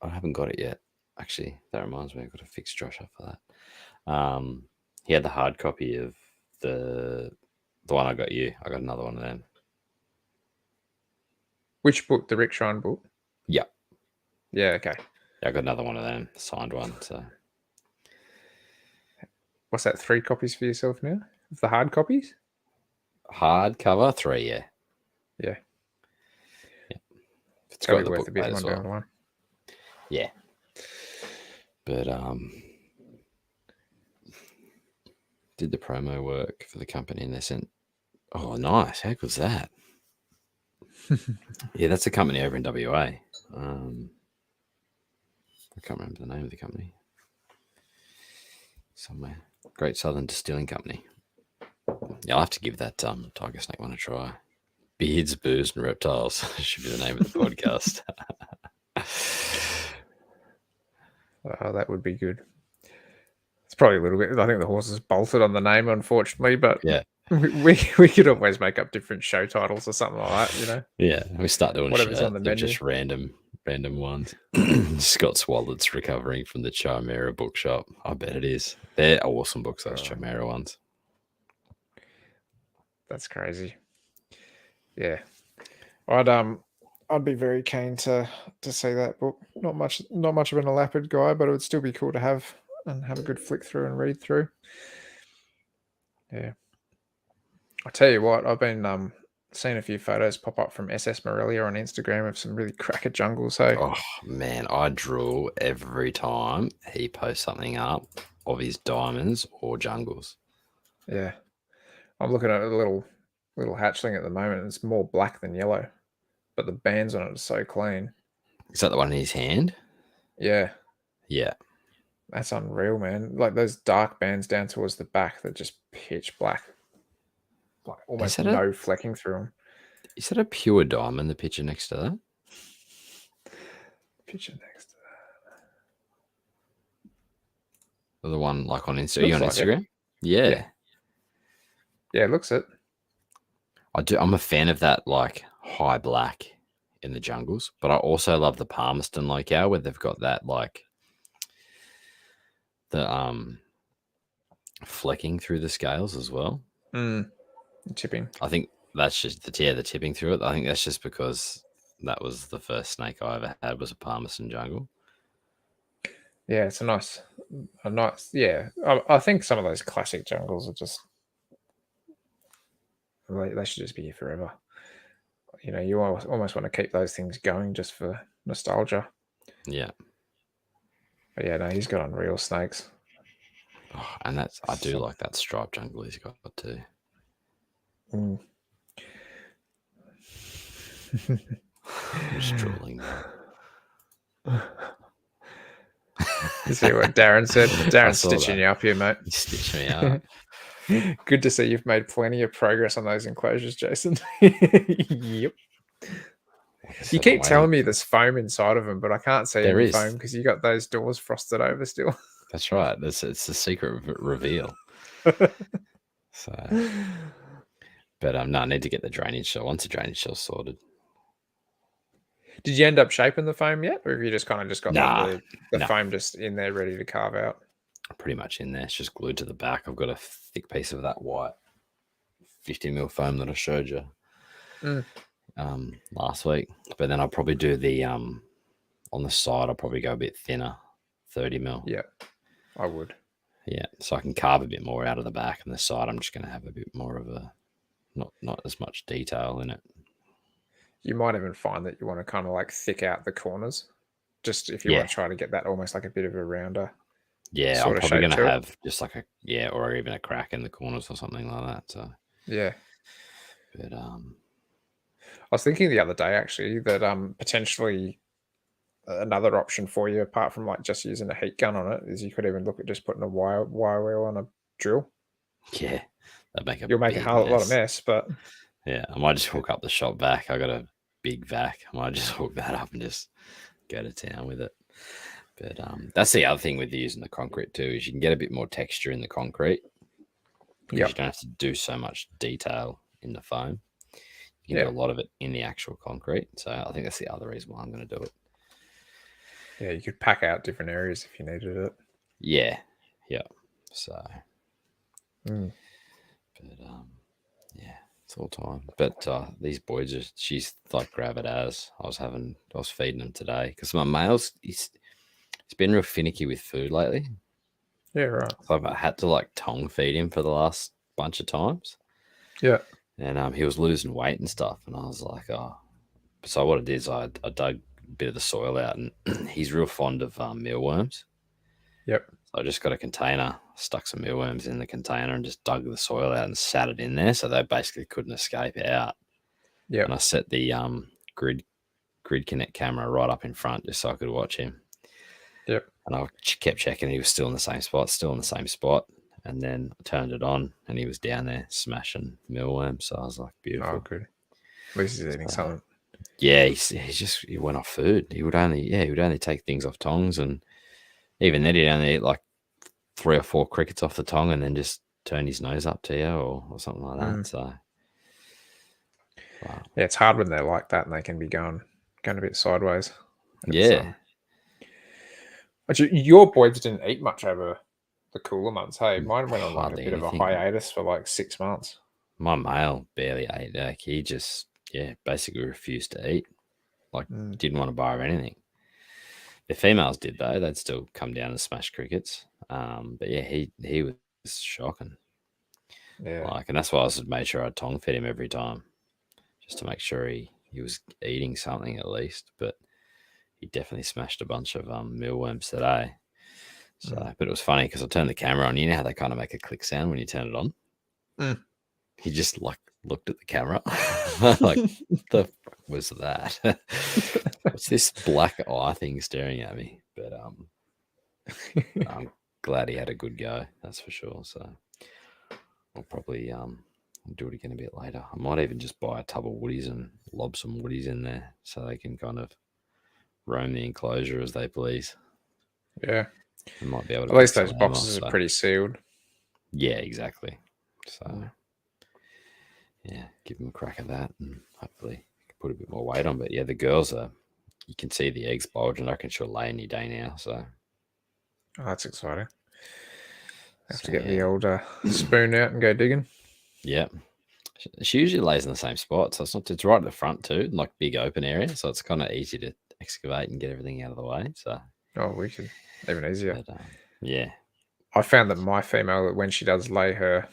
I haven't got it yet. Actually, that reminds me, I've got to fix Josh up for that. He had the hard copy of the one I got you. I got another one of them. Which book? The Rick Shine book? Yeah. Yeah, okay. Yeah, I got another one of them, signed one. So what's that, 3 copies for yourself now? Of the hard copies? Hard cover, 3, yeah. Yeah. It's got the worth book a bit as one well. down one. Yeah. But did the promo work for the company and they sent, oh nice, how good's that? Yeah, that's a company over in WA. I can't remember the name of the company. Somewhere. Great Southern Distilling Company. Yeah, I'll have to give that Tiger Snake one a try. Beards, Booze and Reptiles should be the name of the podcast. That would be good. It's probably a little bit. I think the horse is bolted on the name, unfortunately, but yeah, we could always make up different show titles or something like that, you know. Yeah, we start doing whatever's shit on the menu. Just random ones. Scott Swallott's recovering from the Chimera bookshop. I bet it is. They're awesome books, those Chimera ones. That's crazy. Yeah, I'd be very keen to see that book. Not much of an elapid guy, but it would still be cool to have a good flick through and read through. Yeah, I tell you what, I've been seeing a few photos pop up from SS Morelia on Instagram of some really cracker jungles. So, oh man, I drool every time he posts something up of his diamonds or jungles. Yeah, I'm looking at a little hatchling at the moment. It's more black than yellow, but the bands on it are so clean. Is that the one in his hand? Yeah. Yeah. That's unreal, man. Like those dark bands down towards the back that just pitch black. Like almost no flecking through them. Is that a pure diamond, the picture next to that? Picture next to that. The one like on Instagram? Are you on Instagram? Yeah. Yeah, it looks it. I'm a fan of that like high black in the jungles, but I also love the Palmerston locale where they've got that like the flecking through the scales as well. Tipping. I think that's just the tipping through it. I think that's just because that was the first snake I ever had was a Palmerston jungle. Yeah, it's a nice. Yeah. I think some of those classic jungles are just. They should just be here forever. You know, you almost want to keep those things going just for nostalgia. Yeah. But yeah, no, he's got unreal snakes. Oh, and I do like that striped jungle he's got too. I'm just drooling. You see what Darren said? Darren's stitching you up here, mate. He's stitching me up. Good to see you've made plenty of progress on those enclosures, Jason. Yep. Like I You said, keep telling me there's foam inside of them, but I can't see There any is. foam because you got those doors frosted over still. That's right. It's the secret reveal. So, but no, I need to get the drainage shell. Once the drainage shell's sorted. Did you end up shaping the foam yet, or have you just kind of just got Nah, the no, foam just in there ready to carve out? pretty much in there. It's just glued to the back. I've got a thick piece of that white 50 mil foam that I showed you last week. But then I'll probably do the on the side. I'll probably go a bit thinner, 30 mil. Yeah, I would. Yeah, so I can carve a bit more out of the back, and the side I'm just going to have a bit more of a not as much detail in it. You might even find that you want to kind of like thick out the corners, just if you want to try to get that almost like a bit of a rounder. Yeah, sort I'm of probably shape going to to it. have just like or even a crack in the corners or something like that. So Yeah. but I was thinking the other day actually that potentially another option for you apart from like just using a heat gun on it is you could even look at just putting a wire wheel on a drill. yeah, that'd make You'll make a lot of mess, but yeah, I might just hook up the shop vac. I got a big vac. I might just hook that up and just go to town with it. But that's the other thing with using the concrete too, is you can get a bit more texture in the concrete because you don't have to do so much detail in the foam. You can do a lot of it in the actual concrete. So I think that's the other reason why I'm going to do it. Yeah, you could pack out different areas if you needed it. Yeah. So, but yeah, it's all time. But these boys she's like gravid as I was feeding them today because my male's he's been real finicky with food lately. Yeah, right. So I've had to like tongue feed him for the last bunch of times. Yeah. And he was losing weight and stuff, and I was like, oh. So what I did is I dug a bit of the soil out, and he's real fond of mealworms. Yep. So I just got a container, stuck some mealworms in the container, and just dug the soil out and sat it in there, so they basically couldn't escape out. Yeah. And I set the grid connect camera right up in front just so I could watch him. Yep. And I kept checking; he was still in the same spot. And then I turned it on, and he was down there smashing mealworms. So I was like, beautiful. Oh, good. At least he's eating something. Yeah, he went off food. He would only take things off tongs, and even then he'd only eat like 3 or 4 crickets off the tong, and then just turn his nose up to you or something like that. So wow. Yeah, it's hard when they're like that and they can be going a bit sideways. But your boys didn't eat much over the cooler months. Hey, mine went on like a bit of a hiatus for like 6 months. My male barely ate. Like he just basically refused to eat. Like didn't want to buy anything. The females did though; they'd still come down and smash crickets. But yeah, he was shocking. Yeah, like, and that's why I made sure I tongue fed him every time, just to make sure he was eating something at least. But he definitely smashed a bunch of mealworms today. So, but it was funny because I turned the camera on. You know how they kind of make a click sound when you turn it on. He just like looked at the camera, like, what the fuck was that? What's this black eye thing staring at me? But I'm glad he had a good go. That's for sure. So I'll probably do it again a bit later. I might even just buy a tub of woodies and lob some woodies in there so they can kind of roam the enclosure as they please. Yeah, I might be able to. At least those boxes are pretty sealed. Yeah, exactly. So yeah, give them a crack at that, and hopefully put a bit more weight on. But yeah, the girls you can see the eggs bulge, and I reckon she'll lay any day now. So that's exciting. Have to get the old spoon out and go digging. Yeah, she usually lays in the same spot, so it's right at the front too, like big open area, so it's kind of easy to excavate and get everything out of the way. So we can even easier. But, yeah, I found that my female, when she does lay her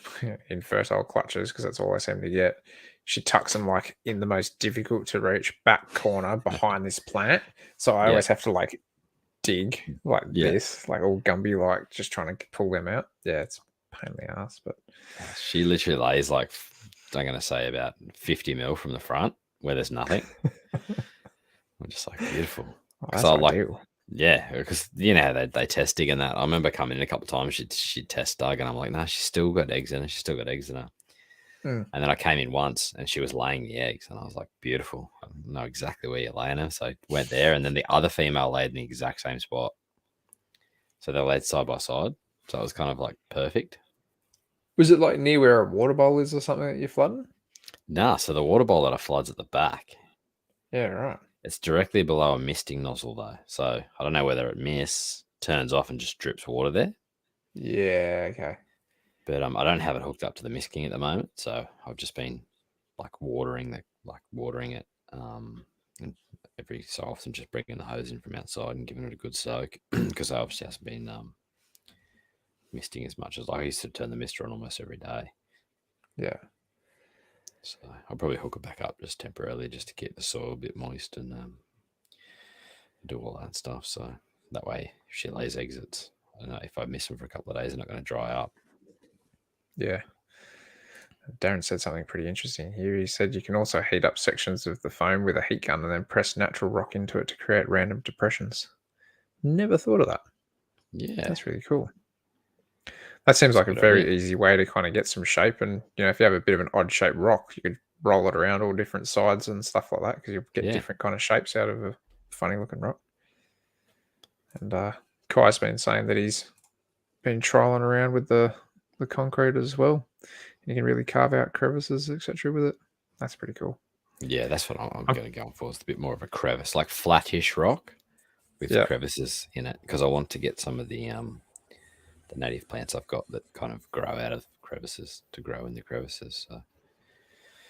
infertile clutches, because that's all I seem to get, she tucks them like in the most difficult to reach back corner behind this plant. So I always have to like dig like this, like all Gumby, like just trying to pull them out. Yeah, it's a pain in the ass. But she literally lays like, I'm going to say about 50 mil from the front where there's nothing. I'm just like, beautiful. That's ideal. Yeah, because you know they test dig and that. I remember coming in a couple of times. She test dug, and I'm like, no, she's still got eggs in her. She's still got eggs in her. Mm. And then I came in once and she was laying the eggs, and I was like, beautiful. I know exactly where you're laying them. So I went there, and then the other female laid in the exact same spot. So they laid side by side. So it was kind of like perfect. Was it like near where a water bowl is or something that you're flooding? Nah, so the water bowl that I flood's at the back. Yeah, right. It's directly below a misting nozzle though. So I don't know whether it mists, turns off, and just drips water there. Yeah, okay. But I don't have it hooked up to the misting at the moment. So I've just been watering it. And every so often just bringing the hose in from outside and giving it a good soak, because I obviously hasn't been misting as much as I used to turn the mister on almost every day. Yeah. So I'll probably hook it back up just temporarily, just to keep the soil a bit moist and do all that stuff. So that way, if she lays eggs, I don't know, if I miss them for a couple of days, they're not going to dry up. Yeah. Darren said something pretty interesting here. He said you can also heat up sections of the foam with a heat gun and then press natural rock into it to create random depressions. Never thought of that. Yeah, that's really cool. That seems like a very idea. easy way to kind of get some shape. And, if you have a bit of an odd shaped rock, you could roll it around all different sides and stuff like that, because you'll get different kind of shapes out of a funny looking rock. And Kai's been saying that he's been trialing around with the concrete as well. You can really carve out crevices, etc. with it. That's pretty cool. Yeah, that's what I'm going to go for. It's a bit more of a crevice, like flattish rock with crevices in it, because I want to get some of the native plants I've got that kind of grow out of crevices to grow in the crevices. So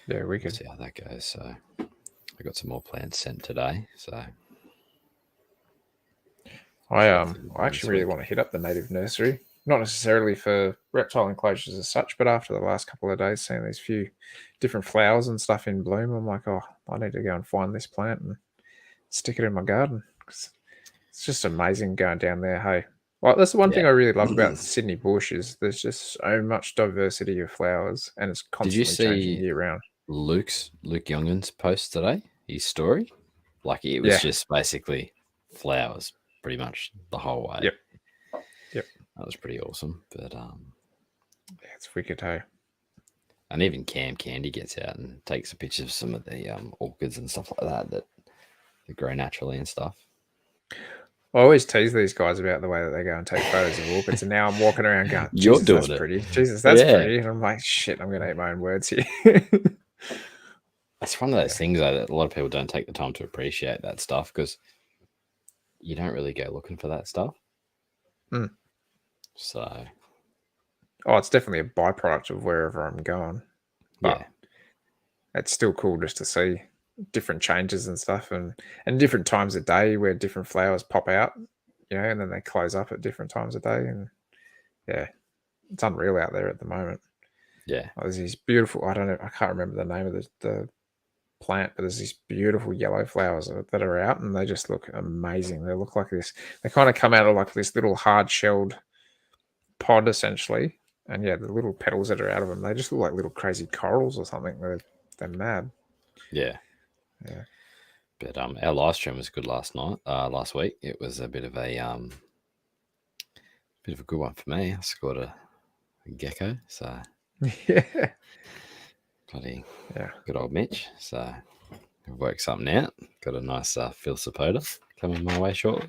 yeah, we we'll could see how that goes. So I got some more plants sent today. So I actually really want to hit up the native nursery, not necessarily for reptile enclosures as such, but after the last couple of days seeing these few different flowers and stuff in bloom, I'm like, oh, I need to go and find this plant and stick it in my garden. It's just amazing going down there. Hey, well, that's the one thing I really love about the Sydney bush is there's just so much diversity of flowers, and it's constantly changing year round. Luke Youngen's post today, his story? Like, it was just basically flowers pretty much the whole way. Yep. That was pretty awesome. But it's wicked, hey. And even Cam Candy gets out and takes some pictures of some of the orchids and stuff like that grow naturally and stuff. I always tease these guys about the way that they go and take photos of orchids, and now I'm walking around going, Jesus, that's pretty. Jesus, that's pretty. And I'm like, shit, I'm going to eat my own words here. It's one of those things, though, that a lot of people don't take the time to appreciate that stuff, because you don't really go looking for that stuff. So, it's definitely a byproduct of wherever I'm going. But it's still cool just to see different changes and stuff, and different times of day where different flowers pop out, and then they close up at different times of day. And it's unreal out there at the moment. There's these beautiful, I can't remember the name of the plant, but there's these beautiful yellow flowers that are out, and they just look amazing. They look like this, they kind of come out of like this little hard shelled pod essentially, and the little petals that are out of them, they just look like little crazy corals or something. They're mad. But our live stream was good last week. It was a bit of a good one for me. I scored a gecko, so bloody good old Mitch. So we've worked something out. Got a nice Phil Sapota coming my way shortly.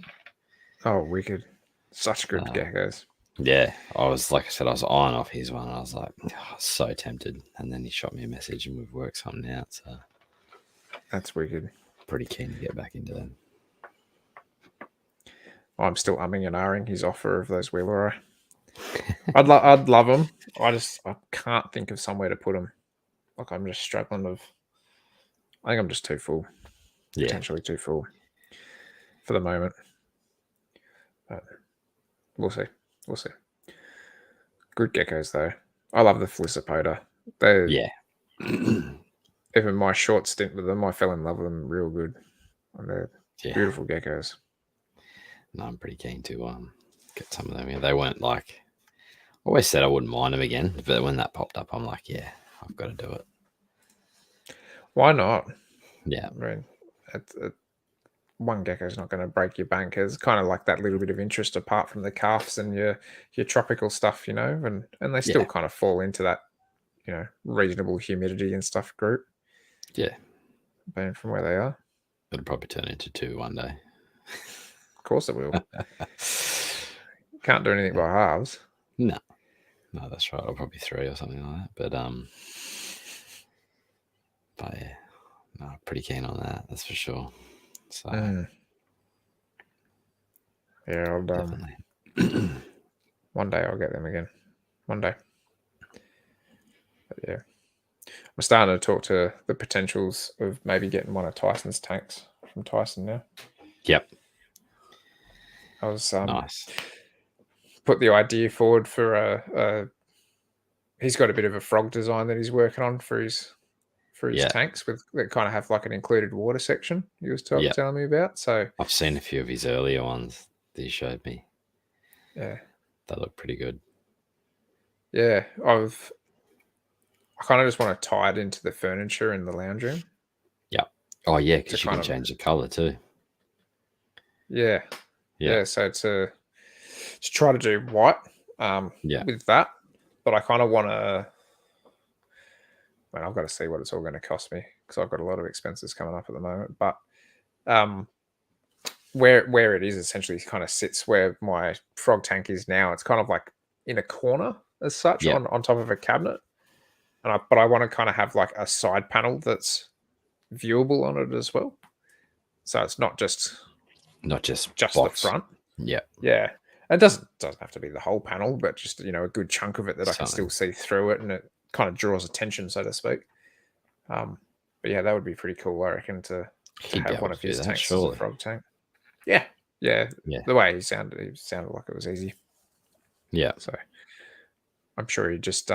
Oh, wicked! Such good geckos. Yeah, I was, like I said, I was eyeing off his one. And I was like, so tempted, and then he shot me a message, and we've worked something out. So that's wicked. Pretty keen to get back into them. I'm still umming and ahhing his offer of those Wheeler. I'd love them. I can't think of somewhere to put them. Like, I'm just struggling I think I'm just too full. Potentially too full for the moment. But we'll see. Good geckos though. I love the Felicipota. Even my short stint with them, I fell in love with them real good. And they're beautiful geckos. No, I'm pretty keen to get some of them. Yeah, they weren't like, I always said I wouldn't mind them again, but when that popped up, I'm like, I've got to do it. Why not? Yeah. I mean, one gecko is not going to break your bank. It's kind of like that little bit of interest apart from the calves and your tropical stuff, and they still kind of fall into that reasonable humidity and stuff group. Yeah. Being from where they are. It'll probably turn into 2 one day. Of course it will. Can't do anything by halves. No, that's right. I'll probably 3 or something like that. But yeah, no, pretty keen on that. That's for sure. So yeah, I'll definitely. One day I'll get them again. One day. But yeah, I'm starting to talk to the potentials of maybe getting one of Tyson's tanks from Tyson now. Yep. I was nice. Put the idea forward for he's got a bit of a frog design that he's working on for his tanks that kind of have like an included water section he was telling me about. So I've seen a few of his earlier ones that he showed me. Yeah. They look pretty good. Yeah. I kind of just want to tie it into the furniture in the lounge room. Yeah. Oh yeah, because you can change the color too. Yeah. Yeah. So to try to do white with that, but I kind of want to. I've got to see what it's all going to cost me because I've got a lot of expenses coming up at the moment. But where it is essentially kind of sits where my frog tank is now. It's kind of like in a corner as such on top of a cabinet. But I want to kind of have like a side panel that's viewable on it as well. So it's not just the front. Yeah. Yeah. It doesn't have to be the whole panel, but just a good chunk of it that I can still see through it, and it kind of draws attention, so to speak. But yeah, that would be pretty cool, I reckon, to have one of his tanks as a frog tank. Yeah. The way he sounded like it was easy. Yeah. So I'm sure he just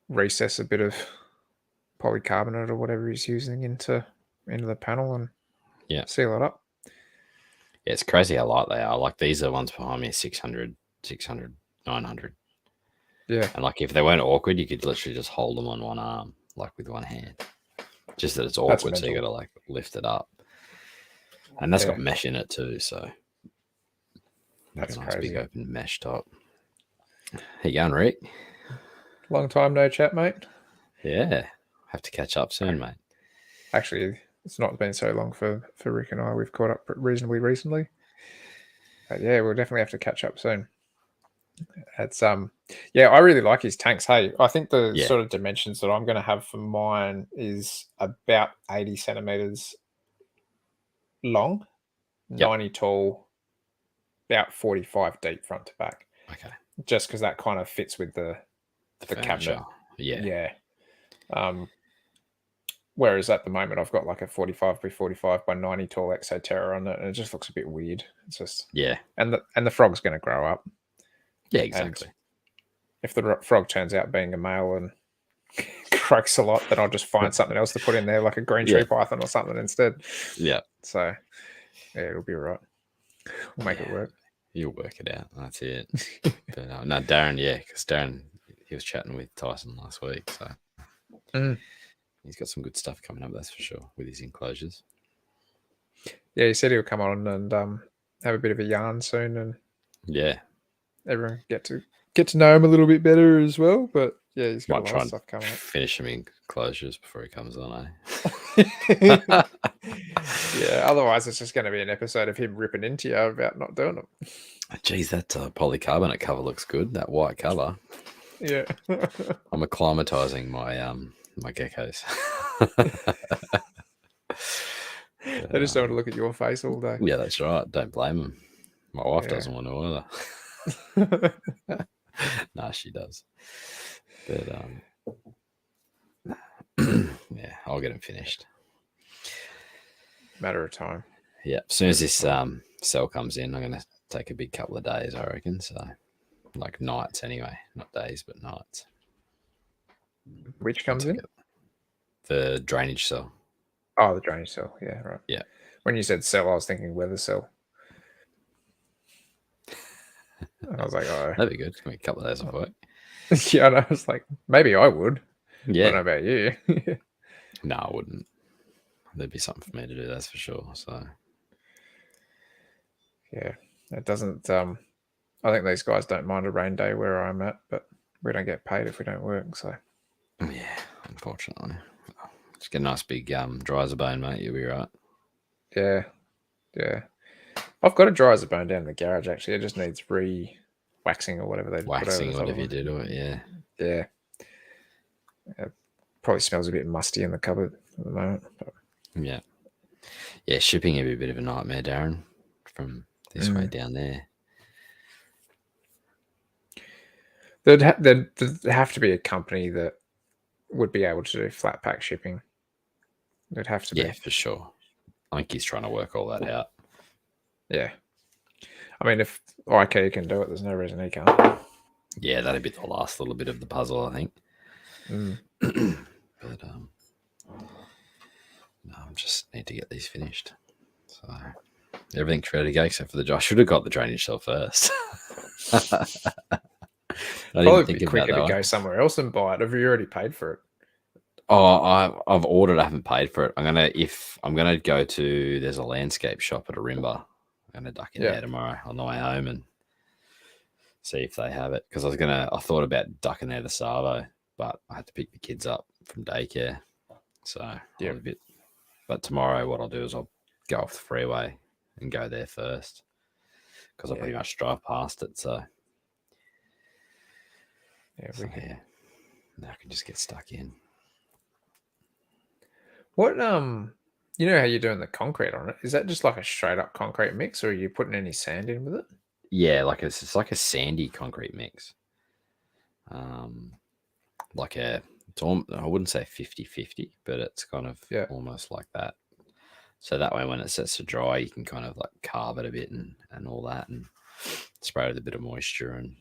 recess a bit of polycarbonate or whatever he's using into the panel and seal it up. Yeah, it's crazy how light they are. Like these are the ones behind me, 600, 900. Yeah. And like if they weren't awkward, you could literally just hold them on one arm, like with one hand. Just that it's awkward, so you got to like lift it up. And that's got mesh in it too, so that's a nice crazy. Big open mesh top. How you going, Rick? Long time no chat, mate. Yeah, have to catch up soon, mate. Actually, it's not been so long for Rick and I. We've caught up reasonably recently. But yeah, we'll definitely have to catch up soon. It's I really like his tanks. Hey, I think the sort of dimensions that I'm going to have for mine is about 80 centimeters long, 90 tall, about 45 deep front to back. Okay. Just because that kind of fits with the cabinet. Yeah. Whereas at the moment I've got like a 45 by 45 by 90 tall Exoterra on it, and it just looks a bit weird. It's just and the frog's going to grow up. Yeah, exactly. And if the frog turns out being a male and croaks a lot, then I'll just find something else to put in there, like a green tree python or something instead. Yeah. So it'll be all right. We'll make it work. You'll work it out. That's it. But no, Darren, because Darren, he was chatting with Tyson last week, so he's got some good stuff coming up, that's for sure, with his enclosures. Yeah, he said he'll come on and have a bit of a yarn soon, and everyone get to know him a little bit better as well. But yeah, he's got a lot of stuff coming up. Finish him in enclosures before he comes on, Yeah, otherwise it's just going to be an episode of him ripping into you about not doing them. Geez, that polycarbonate cover looks good. That white color. Yeah. I'm acclimatizing my my geckos. They just don't want to look at your face all day. Yeah, that's right. Don't blame them. My wife doesn't want to either. Nah, she does. But yeah, I'll get them finished. Matter of time. Yeah, as soon as this cell comes in, I'm going to take a big couple of days, I reckon. So, like nights anyway, not days, but nights. Which comes in? The drainage cell. Oh, the drainage cell. Yeah, right. Yeah. When you said cell, I was thinking weather cell. And I was like, oh. That'd be good. Give me a couple of days of work. Yeah, and I was like, maybe I would. Yeah. I don't know about you. No, I wouldn't. There'd be something for me to do, that's for sure. So, yeah, it doesn't. I think these guys don't mind a rain day where I'm at, but we don't get paid if we don't work. So Yeah, unfortunately. Just get a nice big dry as a bone, mate. You'll be right. yeah. I've got a dry as a bone down in the garage. Actually, it just needs waxing or whatever they put over the top Whatever of you do to it. Yeah. Yeah. It probably smells a bit musty in the cupboard at the moment. But. Yeah, shipping would be a bit of a nightmare, Darren, from this way down there. There'd have to be a company that would be able to do flat pack shipping. There'd have to be. Yeah, for sure. I think he's trying to work all that out. Yeah. I mean, if IKEA can do it, there's no reason he can't. Yeah, that'd be the last little bit of the puzzle, I think. But no, I just need to get these finished. So everything's ready to go except for the I should have got the drainage cell first. Probably be quicker to go somewhere else and buy it. Have you already paid for it? Oh, I've ordered. I haven't paid for it. I'm gonna go to. There's a landscape shop at Arimba. I'm gonna duck in there tomorrow on the way home and see if they have it. Because I thought about ducking there the Savo, but I had to pick the kids up from daycare. So a bit. But tomorrow, what I'll do is I'll go off the freeway and go there first because I'll pretty much drive past it. So now I can just get stuck in. What you know how you're doing the concrete on it? Is that just like a straight up concrete mix, or are you putting any sand in with it? Yeah, it's like a sandy concrete mix. I wouldn't say 50-50, but it's kind of almost like that. So that way, when it sets to dry, you can kind of like carve it a bit and all that, and spray it with a bit of moisture and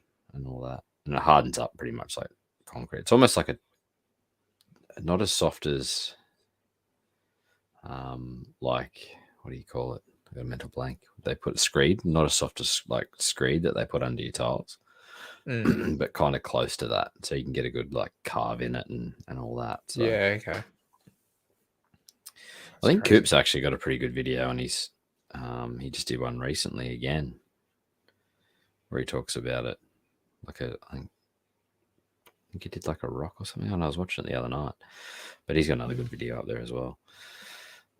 all that, and it hardens up pretty much like concrete. It's almost like not as soft as like, what do you call it? I got a mental blank. They put a screed, not as soft as like screed that they put under your tiles, but kind of close to that, so you can get a good like carve in it and all that. So. Yeah, okay. I think Coop's actually got a pretty good video, and he just did one recently again where he talks about it. I think he did like a rock or something, and I was watching it the other night. But he's got another good video up there as well.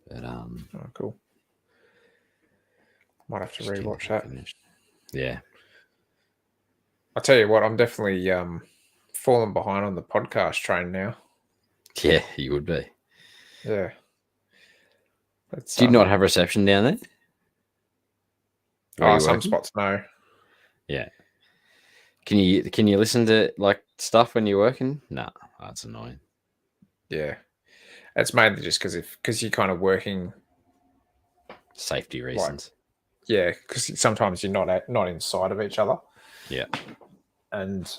But oh, cool. Might have to rewatch that. Yeah. I'll tell you what, I'm definitely falling behind on the podcast train now. Yeah, you would be. Yeah. Do you not have reception down there? Oh, some spots no. Yeah. Can you listen to like stuff when you're working? No, that's annoying. Yeah, it's mainly just because you're kind of working. Safety reasons. Because sometimes you're not inside of each other. Yeah. And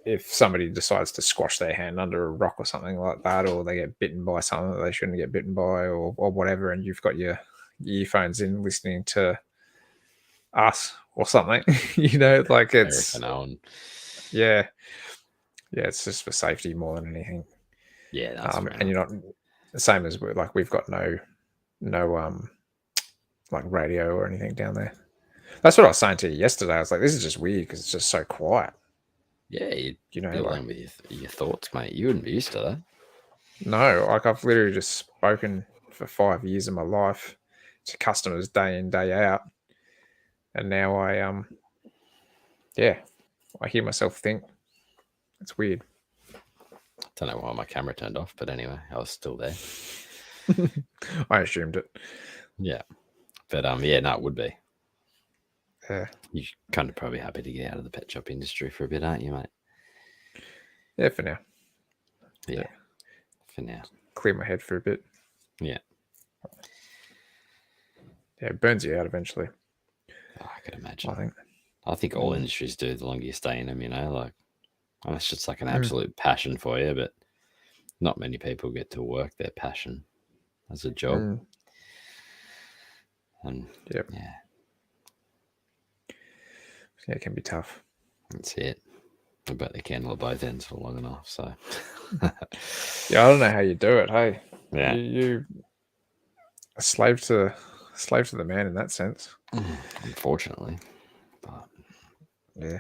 if somebody decides to squash their hand under a rock or something like that, or they get bitten by something that they shouldn't get bitten by, or whatever, and you've got your earphones in listening to us or something, like it's it's just for safety more than anything. Yeah, that's and you're not the same as we've got no like radio or anything down there. That's what I was saying to you yesterday. I was like, this is just weird because it's just so quiet. Yeah, be alone with your thoughts, mate. You wouldn't be used to that. No, like I've literally just spoken for 5 years of my life to customers day in, day out. And now I hear myself think. It's weird. I don't know why my camera turned off, but anyway, I was still there. I assumed it. Yeah. But no, it would be. Yeah. You're kind of probably happy to get out of the pet shop industry for a bit, aren't you, mate? Yeah, for now. Yeah. For now. Clear my head for a bit. Yeah. Yeah, it burns you out eventually. Oh, I could imagine. I think all industries do the longer you stay in them, like unless it's like an absolute passion for you, but not many people get to work their passion as a job. And yeah, it can be tough. That's it. I bet they can at both ends for long enough. So yeah, I don't know how you do it. Hey, yeah, you a slave to the man in that sense. Unfortunately, but yeah,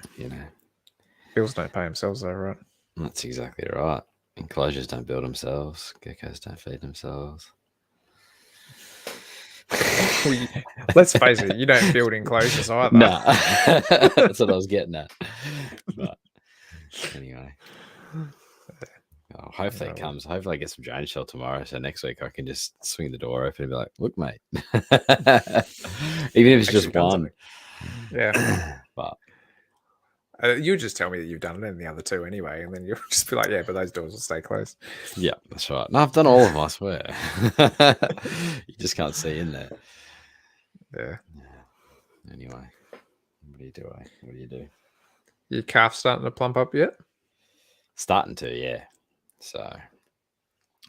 Bills don't pay themselves, though, right? That's exactly right. Enclosures don't build themselves. Geckos don't feed themselves. Let's face it, you don't build enclosures either. Nah, that's what I was getting at. But anyway, hopefully it comes. Hopefully I get some drainage shell tomorrow, so next week I can just swing the door open and be like, "Look, mate." Even if it's just one. Something. Yeah, but you just tell me that you've done it in the other two anyway, and then you'll just be like, "Yeah, but those doors will stay closed." Yeah, that's right. No, I've done all of them, I swear. You just can't see in there. Yeah. Anyway, what do you do? What do you do? Your calf starting to plump up yet? Starting to, yeah. So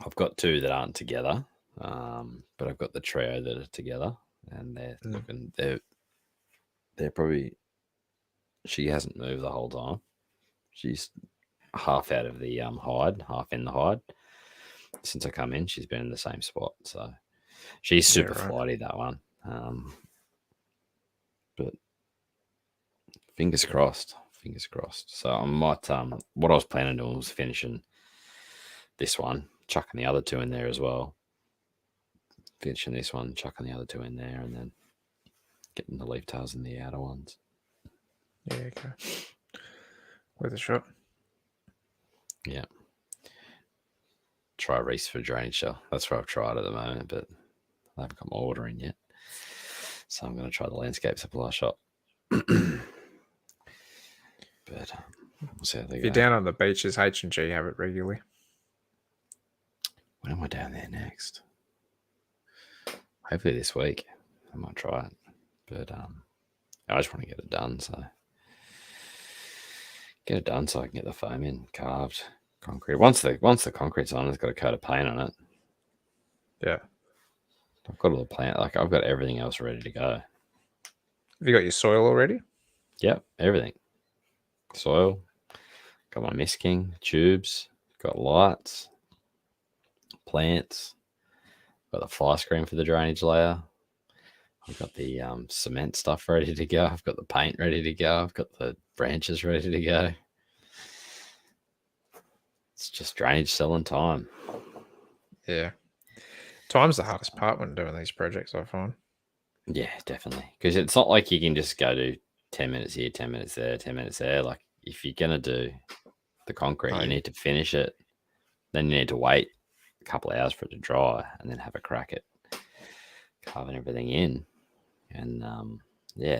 I've got two that aren't together, but I've got the trio that are together, and they're looking. They're probably. She hasn't moved the whole time. She's half out of the hide, half in the hide. Since I come in, she's been in the same spot. So she's super flighty, that one. But fingers crossed. Fingers crossed. So I might. What I was planning on was finishing this one, chucking the other two in there as well. Finishing this one, chucking the other two in there, and then getting the leaf tails in the outer ones. Yeah, okay. With a shot. Yeah. Try Reese for drainage shell. That's what I've tried at the moment, but I haven't got my order in yet. So I'm going to try the landscape supply shop. But we'll see how they go. If you're down on the beaches, H&G have it regularly. When am I down there next? Hopefully this week. I might try it. But I just want to get it done. So get it done so I can get the foam in, carved, concrete. Once the concrete's on, it's got a coat of paint on it. Yeah. I've got all the plant. Like, I've got everything else ready to go. Have you got your soil already? Yep, everything. Soil. Got my misting, tubes. Got lights. Plants. Got the fly screen for the drainage layer. I've got the cement stuff ready to go. I've got the paint ready to go. I've got the branches ready to go. It's just drainage cell and time. Yeah. Time's the hardest part when doing these projects, I find. Yeah, definitely. Because it's not like you can just go do 10 minutes here, 10 minutes there, 10 minutes there. Like, if you're going to do the concrete, you need to finish it. Then you need to wait a couple of hours for it to dry and then have a crack at carving everything in. And,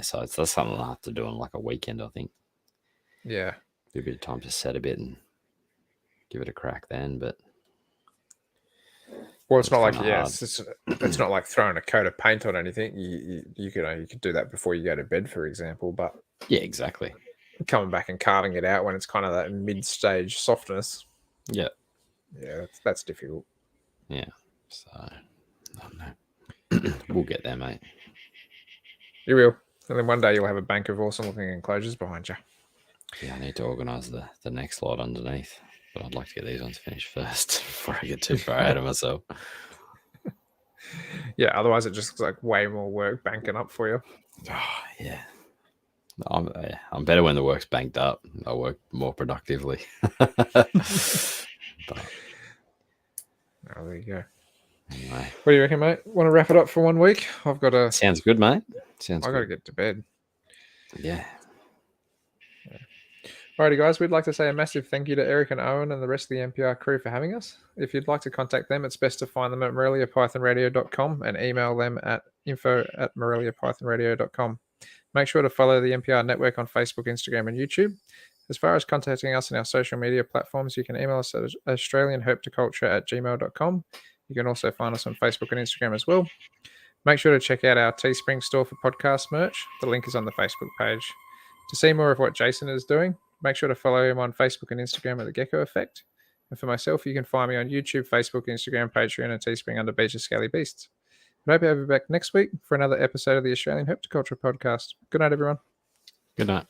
so that's something I'll have to do on like a weekend, I think. Yeah. Be a bit of time to set a bit and give it a crack then, but... Well, it's not like it's not like throwing a coat of paint on anything. You could do that before you go to bed, for example. But yeah, exactly. Coming back and carving it out when it's kind of that mid-stage softness. Yeah, that's difficult. Yeah, so I don't know. We'll get there, mate. You will, and then one day you'll have a bank of awesome-looking enclosures behind you. Yeah, I need to organise the next lot underneath. But I'd like to get these ones finished first before I get too far ahead of myself. Yeah, otherwise it just looks like way more work banking up for you. Oh, yeah. I'm better when the work's banked up. I work more productively. But... Oh, there you go. Anyway. What do you reckon, mate? Want to wrap it up for 1 week? I've got to... Sounds good, mate. I've got to get to bed. Yeah. Alrighty, guys, we'd like to say a massive thank you to Eric and Owen and the rest of the NPR crew for having us. If you'd like to contact them, it's best to find them at moreliapythonradio.com and email them at info@moreliapythonradio.com. Make sure to follow the NPR network on Facebook, Instagram, and YouTube. As far as contacting us on our social media platforms, you can email us at australianherpetoculture@gmail.com. You can also find us on Facebook and Instagram as well. Make sure to check out our Teespring store for podcast merch. The link is on the Facebook page. To see more of what Jason is doing, make sure to follow him on Facebook and Instagram at The Gecko Effect. And for myself, you can find me on YouTube, Facebook, Instagram, Patreon, and Teespring under Beach's Scaly Beasts. I hope you'll be back next week for another episode of the Australian Herpetoculture Podcast. Good night, everyone. Good night.